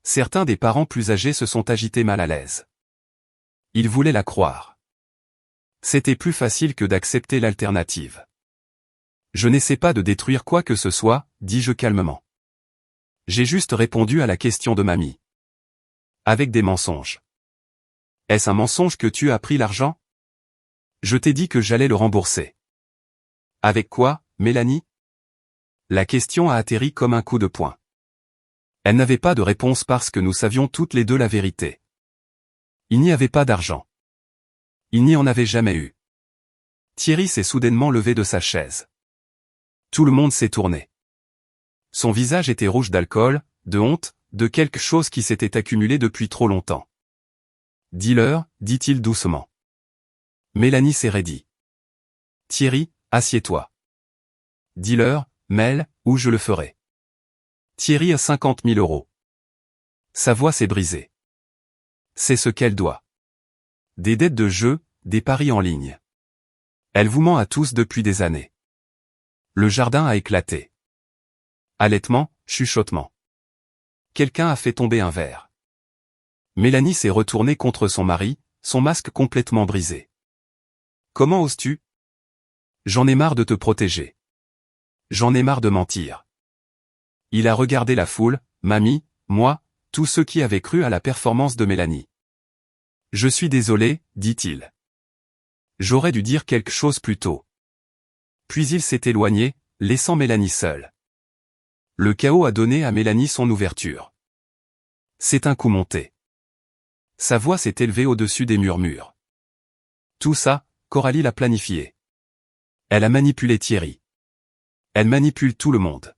Certains des parents plus âgés se sont agités mal à l'aise. Ils voulaient la croire. C'était plus facile que d'accepter l'alternative. Je n'essaie pas de détruire quoi que ce soit, dis-je calmement. J'ai juste répondu à la question de mamie. Avec des mensonges. Est-ce un mensonge que tu as pris l'argent? Je t'ai dit que j'allais le rembourser. Avec quoi, Mélanie? La question a atterri comme un coup de poing. Elle n'avait pas de réponse parce que nous savions toutes les deux la vérité. Il n'y avait pas d'argent. Il n'y en avait jamais eu. Thierry s'est soudainement levé de sa chaise. Tout le monde s'est tourné. Son visage était rouge d'alcool, de honte, de quelque chose qui s'était accumulé depuis trop longtemps. « Dis-leur », dit-il doucement. Mélanie s'est raidie. « Thierry, assieds-toi. » « Dis-leur, Mel, ou je le ferai. » Thierry a 50 000 euros. Sa voix s'est brisée. C'est ce qu'elle doit. Des dettes de jeu, des paris en ligne. Elle vous ment à tous depuis des années. Le jardin a éclaté. Halètement, chuchotement. Quelqu'un a fait tomber un verre. Mélanie s'est retournée contre son mari, son masque complètement brisé. Comment oses-tu? J'en ai marre de te protéger. J'en ai marre de mentir. Il a regardé la foule, mamie, moi, tous ceux qui avaient cru à la performance de Mélanie. Je suis désolé, dit-il. J'aurais dû dire quelque chose plus tôt. Puis il s'est éloigné, laissant Mélanie seule. Le chaos a donné à Mélanie son ouverture. C'est un coup monté. Sa voix s'est élevée au-dessus des murmures. Tout ça, Coralie l'a planifié. Elle a manipulé Thierry. Elle manipule tout le monde.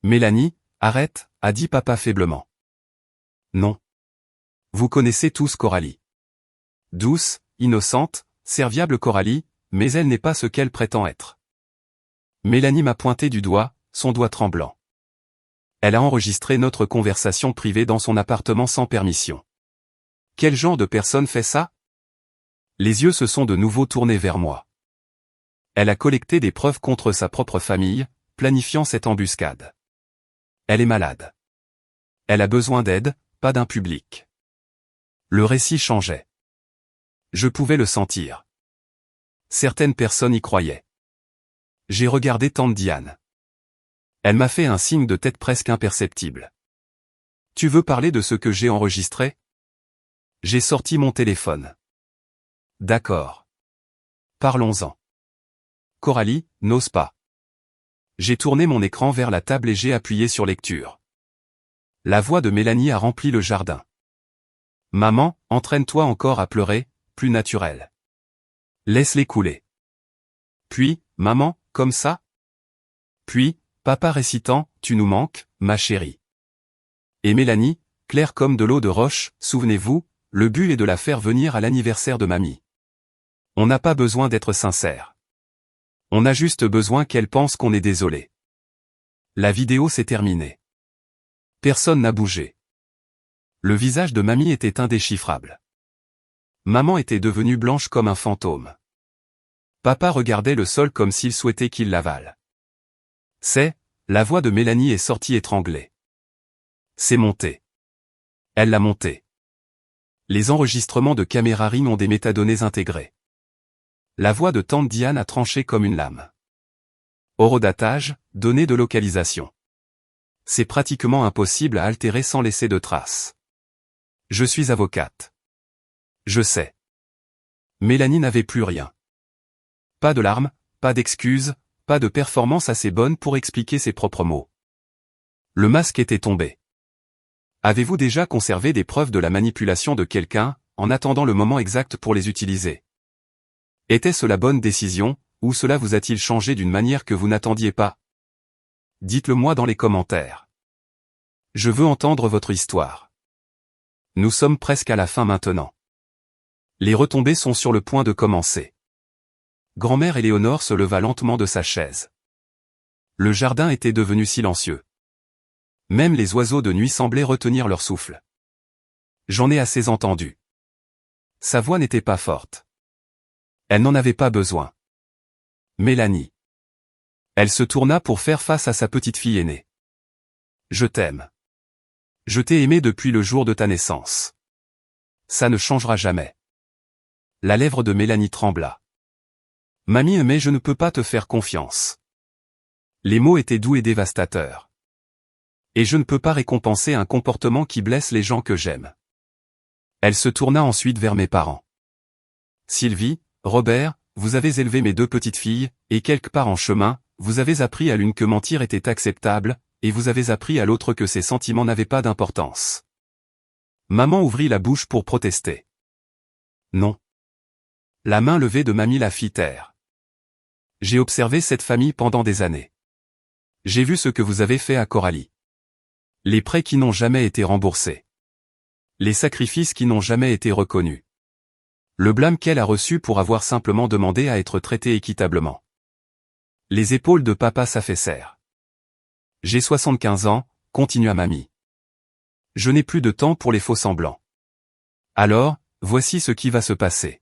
Mélanie, arrête, a dit papa faiblement. Non. Vous connaissez tous Coralie. Douce, innocente, serviable Coralie, mais elle n'est pas ce qu'elle prétend être. Mélanie m'a pointé du doigt, son doigt tremblant. Elle a enregistré notre conversation privée dans son appartement sans permission. Quel genre de personne fait ça? Les yeux se sont de nouveau tournés vers moi. Elle a collecté des preuves contre sa propre famille, planifiant cette embuscade. Elle est malade. Elle a besoin d'aide, pas d'un public. Le récit changeait. Je pouvais le sentir. Certaines personnes y croyaient. J'ai regardé tante Diane. Elle m'a fait un signe de tête presque imperceptible. Tu veux parler de ce que j'ai enregistré? J'ai sorti mon téléphone. D'accord. Parlons-en. Coralie, n'ose pas. J'ai tourné mon écran vers la table et j'ai appuyé sur lecture. La voix de Mélanie a rempli le jardin. Maman, entraîne-toi encore à pleurer, plus naturel. Laisse-les couler. Puis, maman, comme ça? Puis, papa récitant, tu nous manques, ma chérie. Et Mélanie, claire comme de l'eau de roche, souvenez-vous, le but est de la faire venir à l'anniversaire de mamie. On n'a pas besoin d'être sincère. On a juste besoin qu'elle pense qu'on est désolé. La vidéo s'est terminée. Personne n'a bougé. Le visage de mamie était indéchiffrable. Maman était devenue blanche comme un fantôme. Papa regardait le sol comme s'il souhaitait qu'il l'avale. La voix de Mélanie est sortie étranglée. C'est monté. Elle l'a monté. Les enregistrements de caméra Ring ont des métadonnées intégrées. La voix de tante Diane a tranché comme une lame. Horodatage, données de localisation. C'est pratiquement impossible à altérer sans laisser de traces. Je suis avocate. Je sais. Mélanie n'avait plus rien. Pas de larmes, pas d'excuses, pas de performance assez bonne pour expliquer ses propres mots. Le masque était tombé. Avez-vous déjà conservé des preuves de la manipulation de quelqu'un, en attendant le moment exact pour les utiliser? Était-ce la bonne décision, ou cela vous a-t-il changé d'une manière que vous n'attendiez pas? Dites-le moi dans les commentaires. Je veux entendre votre histoire. Nous sommes presque à la fin maintenant. Les retombées sont sur le point de commencer. Grand-mère Éléonore se leva lentement de sa chaise. Le jardin était devenu silencieux. Même les oiseaux de nuit semblaient retenir leur souffle. J'en ai assez entendu. Sa voix n'était pas forte. Elle n'en avait pas besoin. Mélanie. Elle se tourna pour faire face à sa petite fille aînée. Je t'aime. Je t'ai aimé depuis le jour de ta naissance. Ça ne changera jamais. La lèvre de Mélanie trembla. Mamie, mais je ne peux pas te faire confiance. Les mots étaient doux et dévastateurs. Et je ne peux pas récompenser un comportement qui blesse les gens que j'aime. Elle se tourna ensuite vers mes parents. Sylvie, Robert, vous avez élevé mes deux petites filles, et quelque part en chemin, vous avez appris à l'une que mentir était acceptable, et vous avez appris à l'autre que ses sentiments n'avaient pas d'importance. Maman ouvrit la bouche pour protester. Non. La main levée de mamie la fit taire. J'ai observé cette famille pendant des années. J'ai vu ce que vous avez fait à Coralie. Les prêts qui n'ont jamais été remboursés. Les sacrifices qui n'ont jamais été reconnus. Le blâme qu'elle a reçu pour avoir simplement demandé à être traitée équitablement. Les épaules de papa s'affaissèrent. J'ai 75 ans, continua mamie. Je n'ai plus de temps pour les faux-semblants. Alors, voici ce qui va se passer.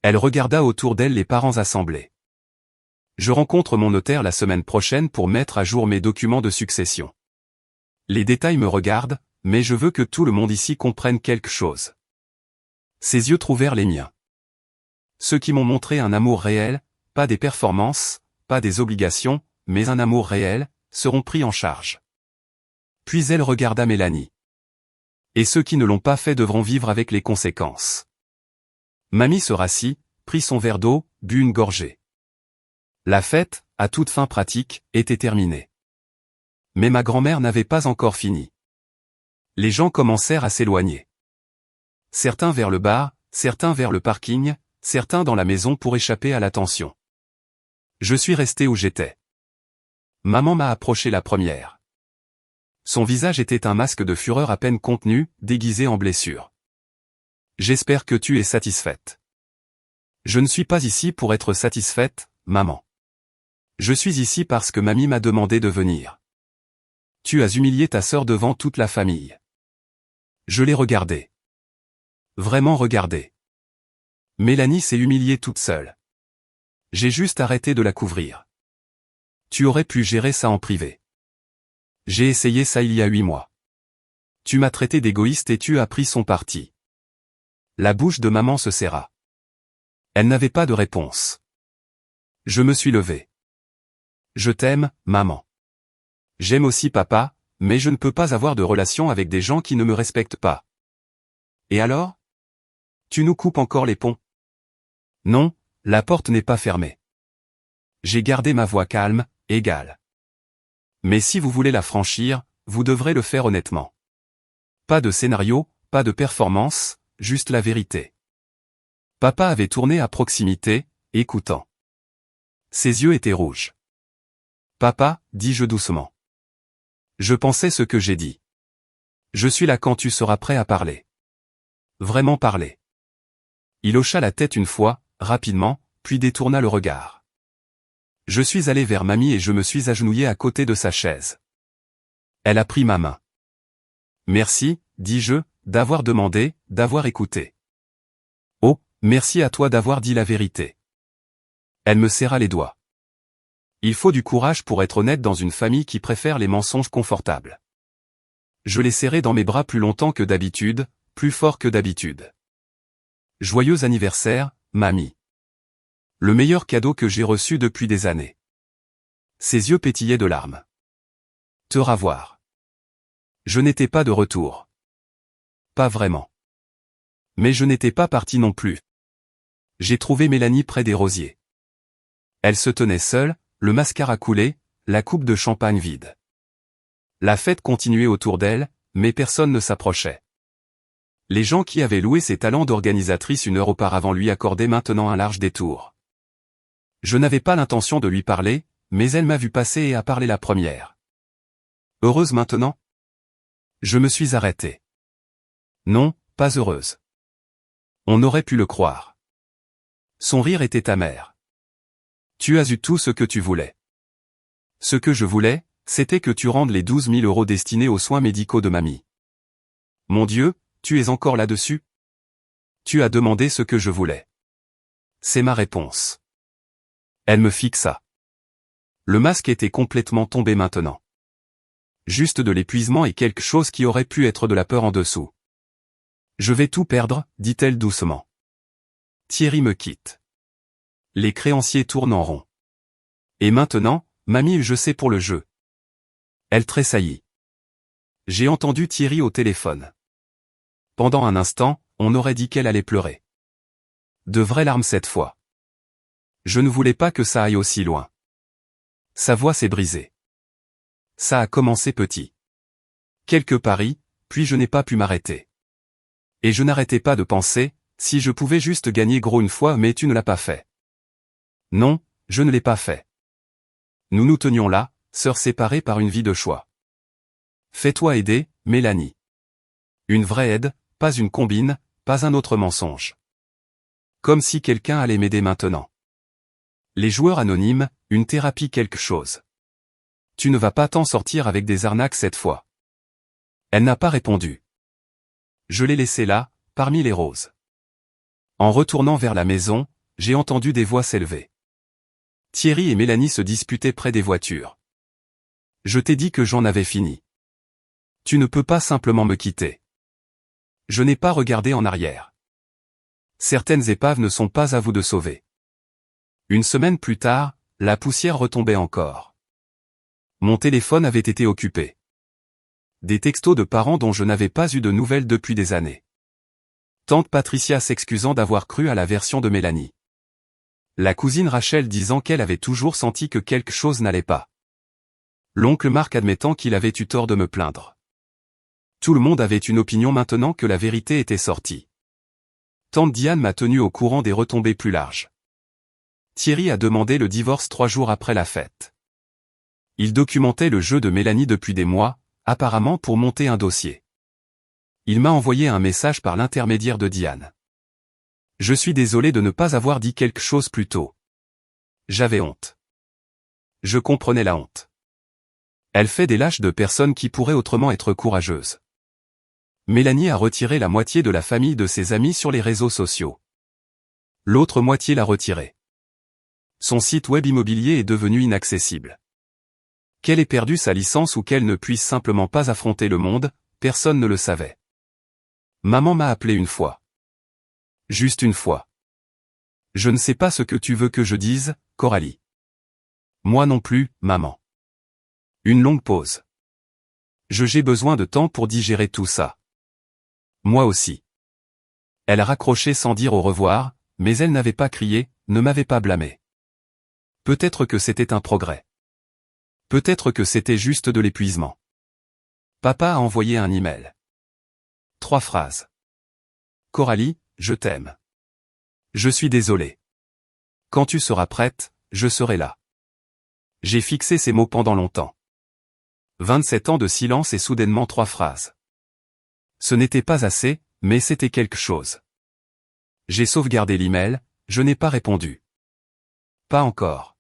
Elle regarda autour d'elle les parents assemblés. Je rencontre mon notaire la semaine prochaine pour mettre à jour mes documents de succession. Les détails me regardent, mais je veux que tout le monde ici comprenne quelque chose. Ses yeux trouvèrent les miens. Ceux qui m'ont montré un amour réel, pas des performances, pas des obligations, mais un amour réel, seront pris en charge. Puis elle regarda Mélanie. Et ceux qui ne l'ont pas fait devront vivre avec les conséquences. Mamie se rassit, prit son verre d'eau, but une gorgée. La fête, à toute fin pratique, était terminée. Mais ma grand-mère n'avait pas encore fini. Les gens commencèrent à s'éloigner. Certains vers le bar, certains vers le parking, certains dans la maison pour échapper à l'attention. Je suis resté où j'étais. Maman m'a approché la première. Son visage était un masque de fureur à peine contenu, déguisé en blessure. J'espère que tu es satisfaite. Je ne suis pas ici pour être satisfaite, maman. Je suis ici parce que mamie m'a demandé de venir. Tu as humilié ta sœur devant toute la famille. Je l'ai regardée. Vraiment regardée. Mélanie s'est humiliée toute seule. J'ai juste arrêté de la couvrir. Tu aurais pu gérer ça en privé. J'ai essayé ça il y a 8 mois. Tu m'as traité d'égoïste et tu as pris son parti. La bouche de maman se serra. Elle n'avait pas de réponse. Je me suis levé. Je t'aime, maman. J'aime aussi papa, mais je ne peux pas avoir de relation avec des gens qui ne me respectent pas. Et alors? Tu nous coupes encore les ponts? Non, la porte n'est pas fermée. J'ai gardé ma voix calme, égale. Mais si vous voulez la franchir, vous devrez le faire honnêtement. Pas de scénario, pas de performance, juste la vérité. Papa avait tourné à proximité, écoutant. Ses yeux étaient rouges. Papa, dis-je doucement. Je pensais ce que j'ai dit. Je suis là quand tu seras prêt à parler. Vraiment parler. Il hocha la tête une fois, rapidement, puis détourna le regard. Je suis allé vers mamie et je me suis agenouillé à côté de sa chaise. Elle a pris ma main. Merci, dis-je, d'avoir demandé, d'avoir écouté. Oh, merci à toi d'avoir dit la vérité. Elle me serra les doigts. Il faut du courage pour être honnête dans une famille qui préfère les mensonges confortables. Je l'ai serré dans mes bras plus longtemps que d'habitude, plus fort que d'habitude. Joyeux anniversaire, mamie. Le meilleur cadeau que j'ai reçu depuis des années. Ses yeux pétillaient de larmes. Te revoir. Je n'étais pas de retour. Pas vraiment. Mais je n'étais pas parti non plus. J'ai trouvé Mélanie près des rosiers. Elle se tenait seule, le mascara coulé, la coupe de champagne vide. La fête continuait autour d'elle, mais personne ne s'approchait. Les gens qui avaient loué ses talents d'organisatrice une heure auparavant lui accordaient maintenant un large détour. Je n'avais pas l'intention de lui parler, mais elle m'a vu passer et a parlé la première. Heureuse maintenant? Je me suis arrêté. Non, pas heureuse. On aurait pu le croire. Son rire était amer. Tu as eu tout ce que tu voulais. Ce que je voulais, c'était que tu rendes les 12 000 € destinés aux soins médicaux de mamie. Mon Dieu, tu es encore là-dessus? Tu as demandé ce que je voulais. C'est ma réponse. Elle me fixa. Le masque était complètement tombé maintenant. Juste de l'épuisement et quelque chose qui aurait pu être de la peur en dessous. Je vais tout perdre, dit-elle doucement. Thierry me quitte. Les créanciers tournent en rond. Et maintenant, mamie, je sais pour le jeu. Elle tressaillit. J'ai entendu Thierry au téléphone. Pendant un instant, on aurait dit qu'elle allait pleurer. De vraies larmes cette fois. Je ne voulais pas que ça aille aussi loin. Sa voix s'est brisée. Ça a commencé petit. Quelques paris, puis je n'ai pas pu m'arrêter. Et je n'arrêtais pas de penser, si je pouvais juste gagner gros une fois, mais tu ne l'as pas fait. Non, je ne l'ai pas fait. Nous nous tenions là, sœurs séparées par une vie de choix. Fais-toi aider, Mélanie. Une vraie aide, pas une combine, pas un autre mensonge. Comme si quelqu'un allait m'aider maintenant. Les joueurs anonymes, une thérapie quelque chose. Tu ne vas pas t'en sortir avec des arnaques cette fois. Elle n'a pas répondu. Je l'ai laissée là, parmi les roses. En retournant vers la maison, j'ai entendu des voix s'élever. Thierry et Mélanie se disputaient près des voitures. Je t'ai dit que j'en avais fini. Tu ne peux pas simplement me quitter. Je n'ai pas regardé en arrière. Certaines épaves ne sont pas à vous de sauver. Une semaine plus tard, la poussière retombait encore. Mon téléphone avait été occupé. Des textos de parents dont je n'avais pas eu de nouvelles depuis des années. Tante Patricia s'excusant d'avoir cru à la version de Mélanie. La cousine Rachel disant qu'elle avait toujours senti que quelque chose n'allait pas. L'oncle Marc admettant qu'il avait eu tort de me plaindre. Tout le monde avait une opinion maintenant que la vérité était sortie. Tante Diane m'a tenu au courant des retombées plus larges. Thierry a demandé le divorce 3 jours après la fête. Il documentait le jeu de Mélanie depuis des mois, apparemment pour monter un dossier. Il m'a envoyé un message par l'intermédiaire de Diane. Je suis désolé de ne pas avoir dit quelque chose plus tôt. J'avais honte. Je comprenais la honte. Elle fait des lâches de personnes qui pourraient autrement être courageuses. Mélanie a retiré la moitié de la famille de ses amis sur les réseaux sociaux. L'autre moitié l'a retirée. Son site web immobilier est devenu inaccessible. Qu'elle ait perdu sa licence ou qu'elle ne puisse simplement pas affronter le monde, personne ne le savait. Maman m'a appelé une fois. Juste une fois. Je ne sais pas ce que tu veux que je dise, Coralie. Moi non plus, maman. Une longue pause. J'ai besoin de temps pour digérer tout ça. Moi aussi. Elle a raccroché sans dire au revoir, mais elle n'avait pas crié, ne m'avait pas blâmé. Peut-être que c'était un progrès. Peut-être que c'était juste de l'épuisement. Papa a envoyé un email. 3 phrases. Coralie, je t'aime. Je suis désolé. Quand tu seras prête, je serai là. J'ai fixé ces mots pendant longtemps. 27 ans de silence et soudainement 3 phrases. Ce n'était pas assez, mais c'était quelque chose. J'ai sauvegardé l'email, je n'ai pas répondu. Pas encore.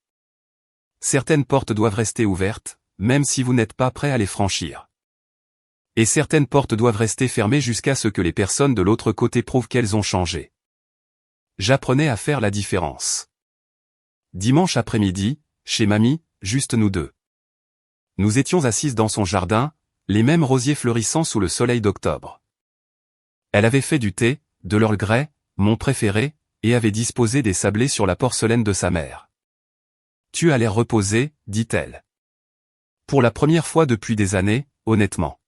Certaines portes doivent rester ouvertes, même si vous n'êtes pas prêt à les franchir. Et certaines portes doivent rester fermées jusqu'à ce que les personnes de l'autre côté prouvent qu'elles ont changé. J'apprenais à faire la différence. Dimanche après-midi, chez mamie, juste nous deux. Nous étions assises dans son jardin, les mêmes rosiers fleurissant sous le soleil d'octobre. Elle avait fait du thé, de l'Earl Grey, mon préféré, et avait disposé des sablés sur la porcelaine de sa mère. Tu as l'air reposé, dit-elle. Pour la première fois depuis des années, honnêtement.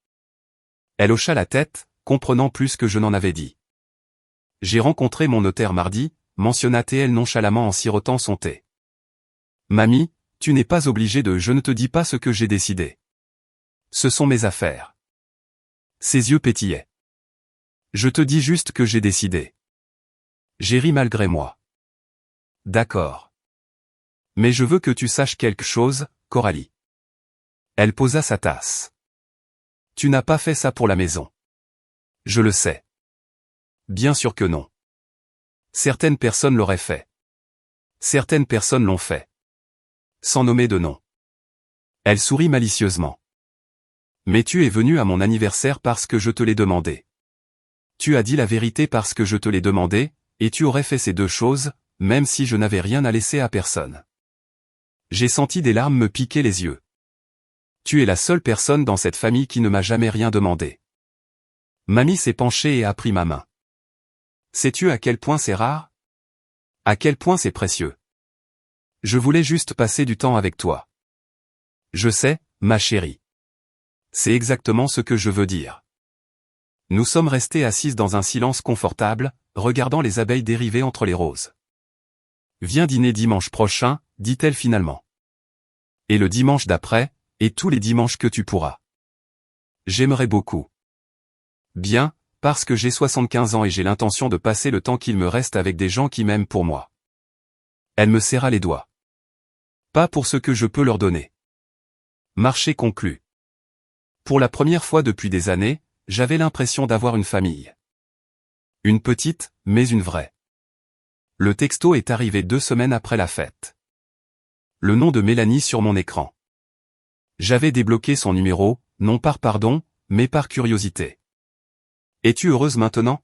Elle hocha la tête, comprenant plus que je n'en avais dit. J'ai rencontré mon notaire mardi, mentionna-t-elle nonchalamment en sirotant son thé. Mamie, tu n'es pas obligée de « je ne te dis pas ce que j'ai décidé. Ce sont mes affaires. » Ses yeux pétillaient. Je te dis juste que j'ai décidé. J'ai ri malgré moi. D'accord. Mais je veux que tu saches quelque chose, Coralie. Elle posa sa tasse. Tu n'as pas fait ça pour la maison. Je le sais. Bien sûr que non. Certaines personnes l'auraient fait. Certaines personnes l'ont fait. Sans nommer de nom. Elle sourit malicieusement. Mais tu es venu à mon anniversaire parce que je te l'ai demandé. Tu as dit la vérité parce que je te l'ai demandé, et tu aurais fait ces 2 choses, même si je n'avais rien à laisser à personne. J'ai senti des larmes me piquer les yeux. Tu es la seule personne dans cette famille qui ne m'a jamais rien demandé. Mamie s'est penchée et a pris ma main. Sais-tu à quel point c'est rare? À quel point c'est précieux? Je voulais juste passer du temps avec toi. Je sais, ma chérie. C'est exactement ce que je veux dire. Nous sommes restés assises dans un silence confortable, regardant les abeilles dériver entre les roses. Viens dîner dimanche prochain, dit-elle finalement. Et le dimanche d'après, et tous les dimanches que tu pourras. J'aimerais beaucoup. Bien, parce que j'ai 75 ans et j'ai l'intention de passer le temps qu'il me reste avec des gens qui m'aiment pour moi. Elle me serra les doigts. Pas pour ce que je peux leur donner. Marché conclu. Pour la première fois depuis des années, j'avais l'impression d'avoir une famille. Une petite, mais une vraie. Le texto est arrivé 2 semaines après la fête. Le nom de Mélanie sur mon écran. J'avais débloqué son numéro, non par pardon, mais par curiosité. Es-tu heureuse maintenant?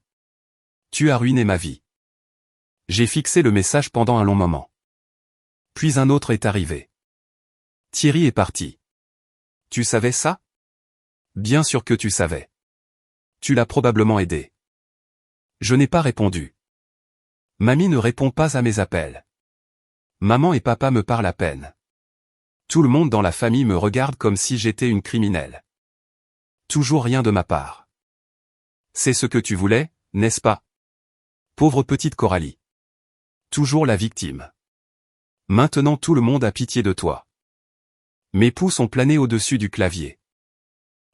Tu as ruiné ma vie. J'ai fixé le message pendant un long moment. Puis un autre est arrivé. Thierry est parti. Tu savais ça? Bien sûr que tu savais. Tu l'as probablement aidé. Je n'ai pas répondu. Mamie ne répond pas à mes appels. Maman et papa me parlent à peine. Tout le monde dans la famille me regarde comme si j'étais une criminelle. Toujours rien de ma part. C'est ce que tu voulais, n'est-ce pas? Pauvre petite Coralie. Toujours la victime. Maintenant tout le monde a pitié de toi. Mes pouces ont plané au-dessus du clavier.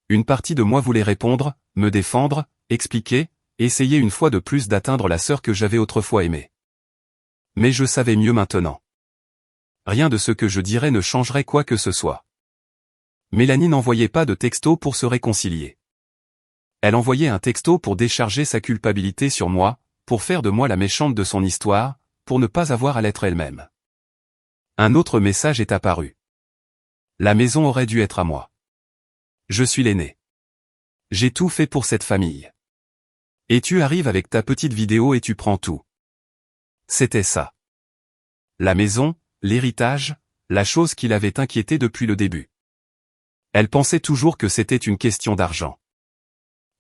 Une partie de moi voulait répondre, me défendre, expliquer, essayer une fois de plus d'atteindre la sœur que j'avais autrefois aimée. Mais je savais mieux maintenant. Rien de ce que je dirais ne changerait quoi que ce soit. Mélanie n'envoyait pas de texto pour se réconcilier. Elle envoyait un texto pour décharger sa culpabilité sur moi, pour faire de moi la méchante de son histoire, pour ne pas avoir à l'être elle-même. Un autre message est apparu. La maison aurait dû être à moi. Je suis l'aîné. J'ai tout fait pour cette famille. Et tu arrives avec ta petite vidéo et tu prends tout. C'était ça. La maison, l'héritage, la chose qui l'avait inquiété depuis le début. Elle pensait toujours que c'était une question d'argent.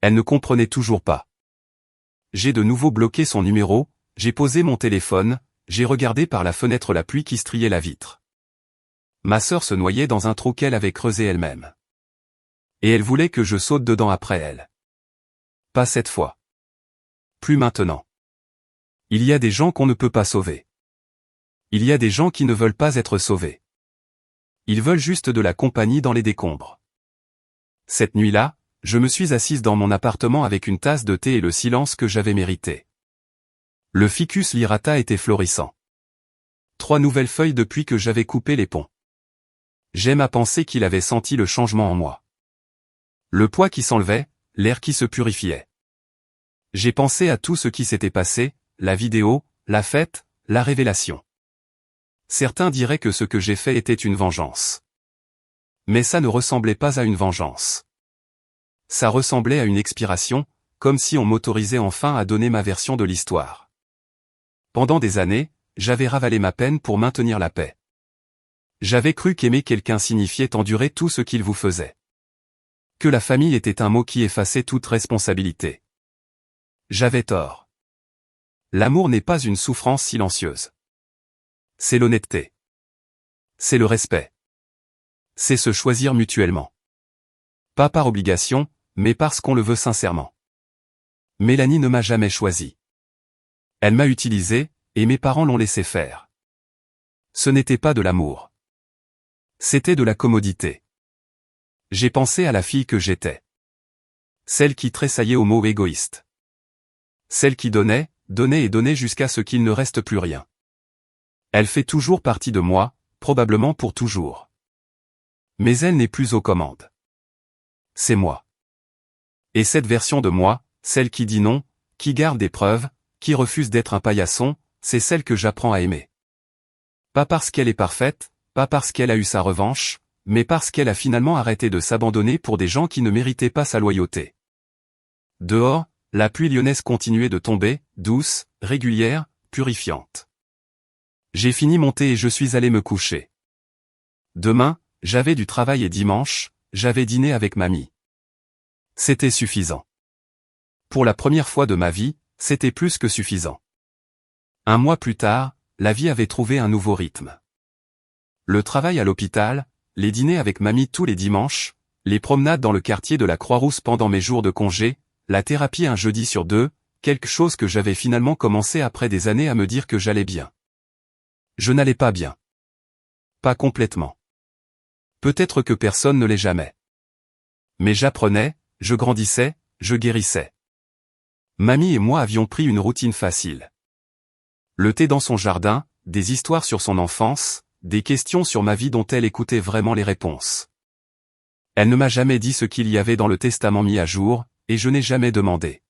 Elle ne comprenait toujours pas. J'ai de nouveau bloqué son numéro, j'ai posé mon téléphone, j'ai regardé par la fenêtre la pluie qui striait la vitre. Ma sœur se noyait dans un trou qu'elle avait creusé elle-même. Et elle voulait que je saute dedans après elle. Pas cette fois. Plus maintenant. Il y a des gens qu'on ne peut pas sauver. Il y a des gens qui ne veulent pas être sauvés. Ils veulent juste de la compagnie dans les décombres. Cette nuit-là, je me suis assise dans mon appartement avec une tasse de thé et le silence que j'avais mérité. Le ficus lyrata était florissant. 3 nouvelles feuilles depuis que j'avais coupé les ponts. J'aime à penser qu'il avait senti le changement en moi. Le poids qui s'enlevait, l'air qui se purifiait. J'ai pensé à tout ce qui s'était passé, la vidéo, la fête, la révélation. Certains diraient que ce que j'ai fait était une vengeance. Mais ça ne ressemblait pas à une vengeance. Ça ressemblait à une expiration, comme si on m'autorisait enfin à donner ma version de l'histoire. Pendant des années, j'avais ravalé ma peine pour maintenir la paix. J'avais cru qu'aimer quelqu'un signifiait endurer tout ce qu'il vous faisait. Que la famille était un mot qui effaçait toute responsabilité. J'avais tort. L'amour n'est pas une souffrance silencieuse. C'est l'honnêteté. C'est le respect. C'est se choisir mutuellement. Pas par obligation, mais parce qu'on le veut sincèrement. Mélanie ne m'a jamais choisi. Elle m'a utilisé, et mes parents l'ont laissé faire. Ce n'était pas de l'amour. C'était de la commodité. J'ai pensé à la fille que j'étais. Celle qui tressaillait au mot égoïste. Celle qui donnait, donnait et donnait jusqu'à ce qu'il ne reste plus rien. Elle fait toujours partie de moi, probablement pour toujours. Mais elle n'est plus aux commandes. C'est moi. Et cette version de moi, celle qui dit non, qui garde des preuves, qui refuse d'être un paillasson, c'est celle que j'apprends à aimer. Pas parce qu'elle est parfaite, pas parce qu'elle a eu sa revanche, mais parce qu'elle a finalement arrêté de s'abandonner pour des gens qui ne méritaient pas sa loyauté. Dehors, la pluie lyonnaise continuait de tomber, douce, régulière, purifiante. J'ai fini mon thé et je suis allé me coucher. Demain, j'avais du travail et dimanche, j'avais dîné avec mamie. C'était suffisant. Pour la première fois de ma vie, c'était plus que suffisant. 1 mois plus tard, la vie avait trouvé un nouveau rythme. Le travail à l'hôpital, les dîners avec mamie tous les dimanches, les promenades dans le quartier de la Croix-Rousse pendant mes jours de congé, la thérapie un jeudi sur deux, quelque chose que j'avais finalement commencé après des années à me dire que j'allais bien. Je n'allais pas bien. Pas complètement. Peut-être que personne ne l'est jamais. Mais j'apprenais, je grandissais, je guérissais. Mamie et moi avions pris une routine facile. Le thé dans son jardin, des histoires sur son enfance, des questions sur ma vie dont elle écoutait vraiment les réponses. Elle ne m'a jamais dit ce qu'il y avait dans le testament mis à jour, et je n'ai jamais demandé.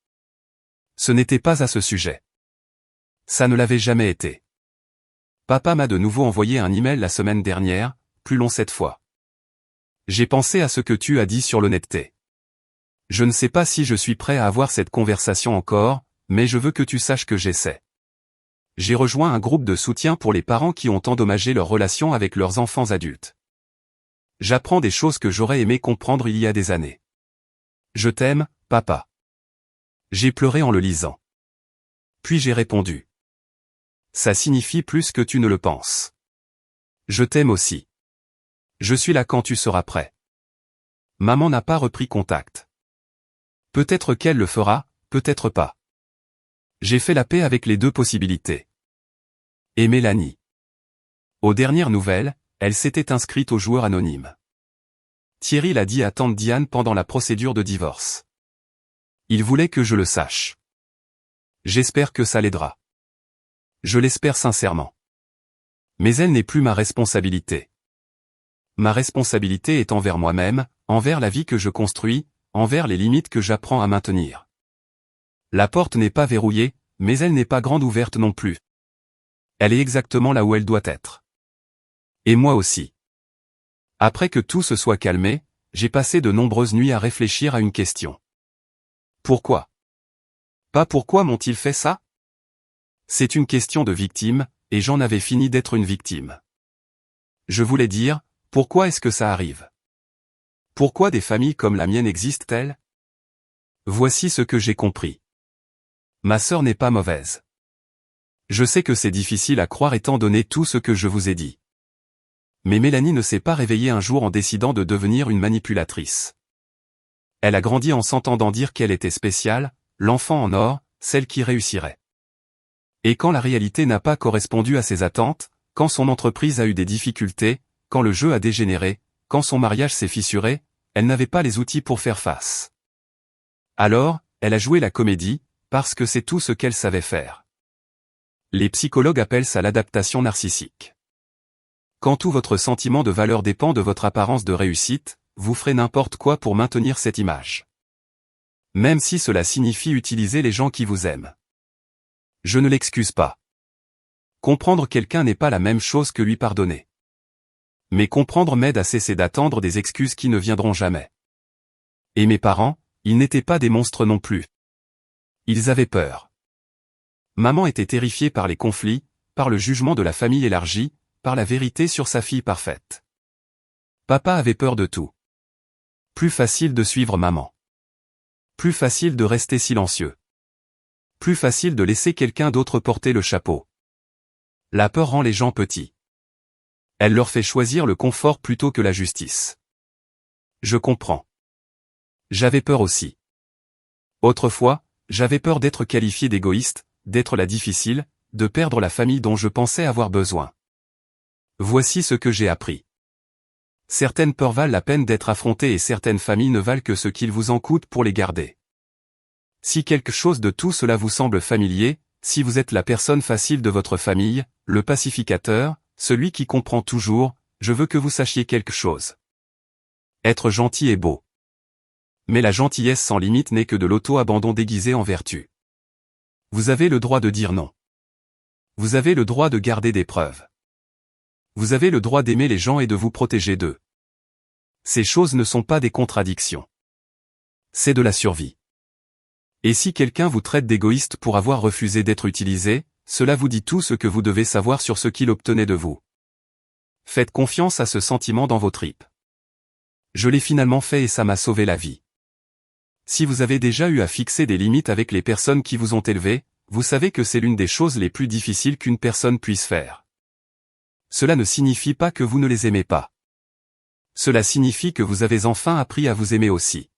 Ce n'était pas à ce sujet. Ça ne l'avait jamais été. Papa m'a de nouveau envoyé un email la semaine dernière, plus long cette fois. J'ai pensé à ce que tu as dit sur l'honnêteté. Je ne sais pas si je suis prêt à avoir cette conversation encore, mais je veux que tu saches que j'essaie. J'ai rejoint un groupe de soutien pour les parents qui ont endommagé leur relation avec leurs enfants adultes. J'apprends des choses que j'aurais aimé comprendre il y a des années. Je t'aime, papa. J'ai pleuré en le lisant. Puis j'ai répondu. Ça signifie plus que tu ne le penses. Je t'aime aussi. Je suis là quand tu seras prêt. Maman n'a pas repris contact. Peut-être qu'elle le fera, peut-être pas. J'ai fait la paix avec les deux possibilités. Et Mélanie. Aux dernières nouvelles, elle s'était inscrite aux joueurs anonymes. Thierry l'a dit à tante Diane pendant la procédure de divorce. Il voulait que je le sache. J'espère que ça l'aidera. Je l'espère sincèrement. Mais elle n'est plus ma responsabilité. Ma responsabilité est envers moi-même, envers la vie que je construis, envers les limites que j'apprends à maintenir. La porte n'est pas verrouillée, mais elle n'est pas grande ouverte non plus. Elle est exactement là où elle doit être. Et moi aussi. Après que tout se soit calmé, j'ai passé de nombreuses nuits à réfléchir à une question. Pourquoi? Pas pourquoi m'ont-ils fait ça? C'est une question de victime, et j'en avais fini d'être une victime. Je voulais dire, pourquoi est-ce que ça arrive? Pourquoi des familles comme la mienne existent-elles? Voici ce que j'ai compris. Ma sœur n'est pas mauvaise. Je sais que c'est difficile à croire étant donné tout ce que je vous ai dit. Mais Mélanie ne s'est pas réveillée un jour en décidant de devenir une manipulatrice. Elle a grandi en s'entendant dire qu'elle était spéciale, l'enfant en or, celle qui réussirait. Et quand la réalité n'a pas correspondu à ses attentes, quand son entreprise a eu des difficultés, quand le jeu a dégénéré, quand son mariage s'est fissuré, elle n'avait pas les outils pour faire face. Alors, elle a joué la comédie, parce que c'est tout ce qu'elle savait faire. Les psychologues appellent ça l'adaptation narcissique. Quand tout votre sentiment de valeur dépend de votre apparence de réussite, vous ferez n'importe quoi pour maintenir cette image. Même si cela signifie utiliser les gens qui vous aiment. Je ne l'excuse pas. Comprendre quelqu'un n'est pas la même chose que lui pardonner. Mais comprendre m'aide à cesser d'attendre des excuses qui ne viendront jamais. Et mes parents, ils n'étaient pas des monstres non plus. Ils avaient peur. Maman était terrifiée par les conflits, par le jugement de la famille élargie, par la vérité sur sa fille parfaite. Papa avait peur de tout. Plus facile de suivre maman. Plus facile de rester silencieux. Plus facile de laisser quelqu'un d'autre porter le chapeau. La peur rend les gens petits. Elle leur fait choisir le confort plutôt que la justice. Je comprends. J'avais peur aussi. Autrefois, j'avais peur d'être qualifié d'égoïste, d'être la difficile, de perdre la famille dont je pensais avoir besoin. Voici ce que j'ai appris. Certaines peurs valent la peine d'être affrontées et certaines familles ne valent que ce qu'il vous en coûte pour les garder. Si quelque chose de tout cela vous semble familier, si vous êtes la personne facile de votre famille, le pacificateur, celui qui comprend toujours, je veux que vous sachiez quelque chose. Être gentil est beau. Mais la gentillesse sans limite n'est que de l'auto-abandon déguisé en vertu. Vous avez le droit de dire non. Vous avez le droit de garder des preuves. Vous avez le droit d'aimer les gens et de vous protéger d'eux. Ces choses ne sont pas des contradictions. C'est de la survie. Et si quelqu'un vous traite d'égoïste pour avoir refusé d'être utilisé, cela vous dit tout ce que vous devez savoir sur ce qu'il obtenait de vous. Faites confiance à ce sentiment dans vos tripes. Je l'ai finalement fait et ça m'a sauvé la vie. Si vous avez déjà eu à fixer des limites avec les personnes qui vous ont élevé, vous savez que c'est l'une des choses les plus difficiles qu'une personne puisse faire. Cela ne signifie pas que vous ne les aimez pas. Cela signifie que vous avez enfin appris à vous aimer aussi.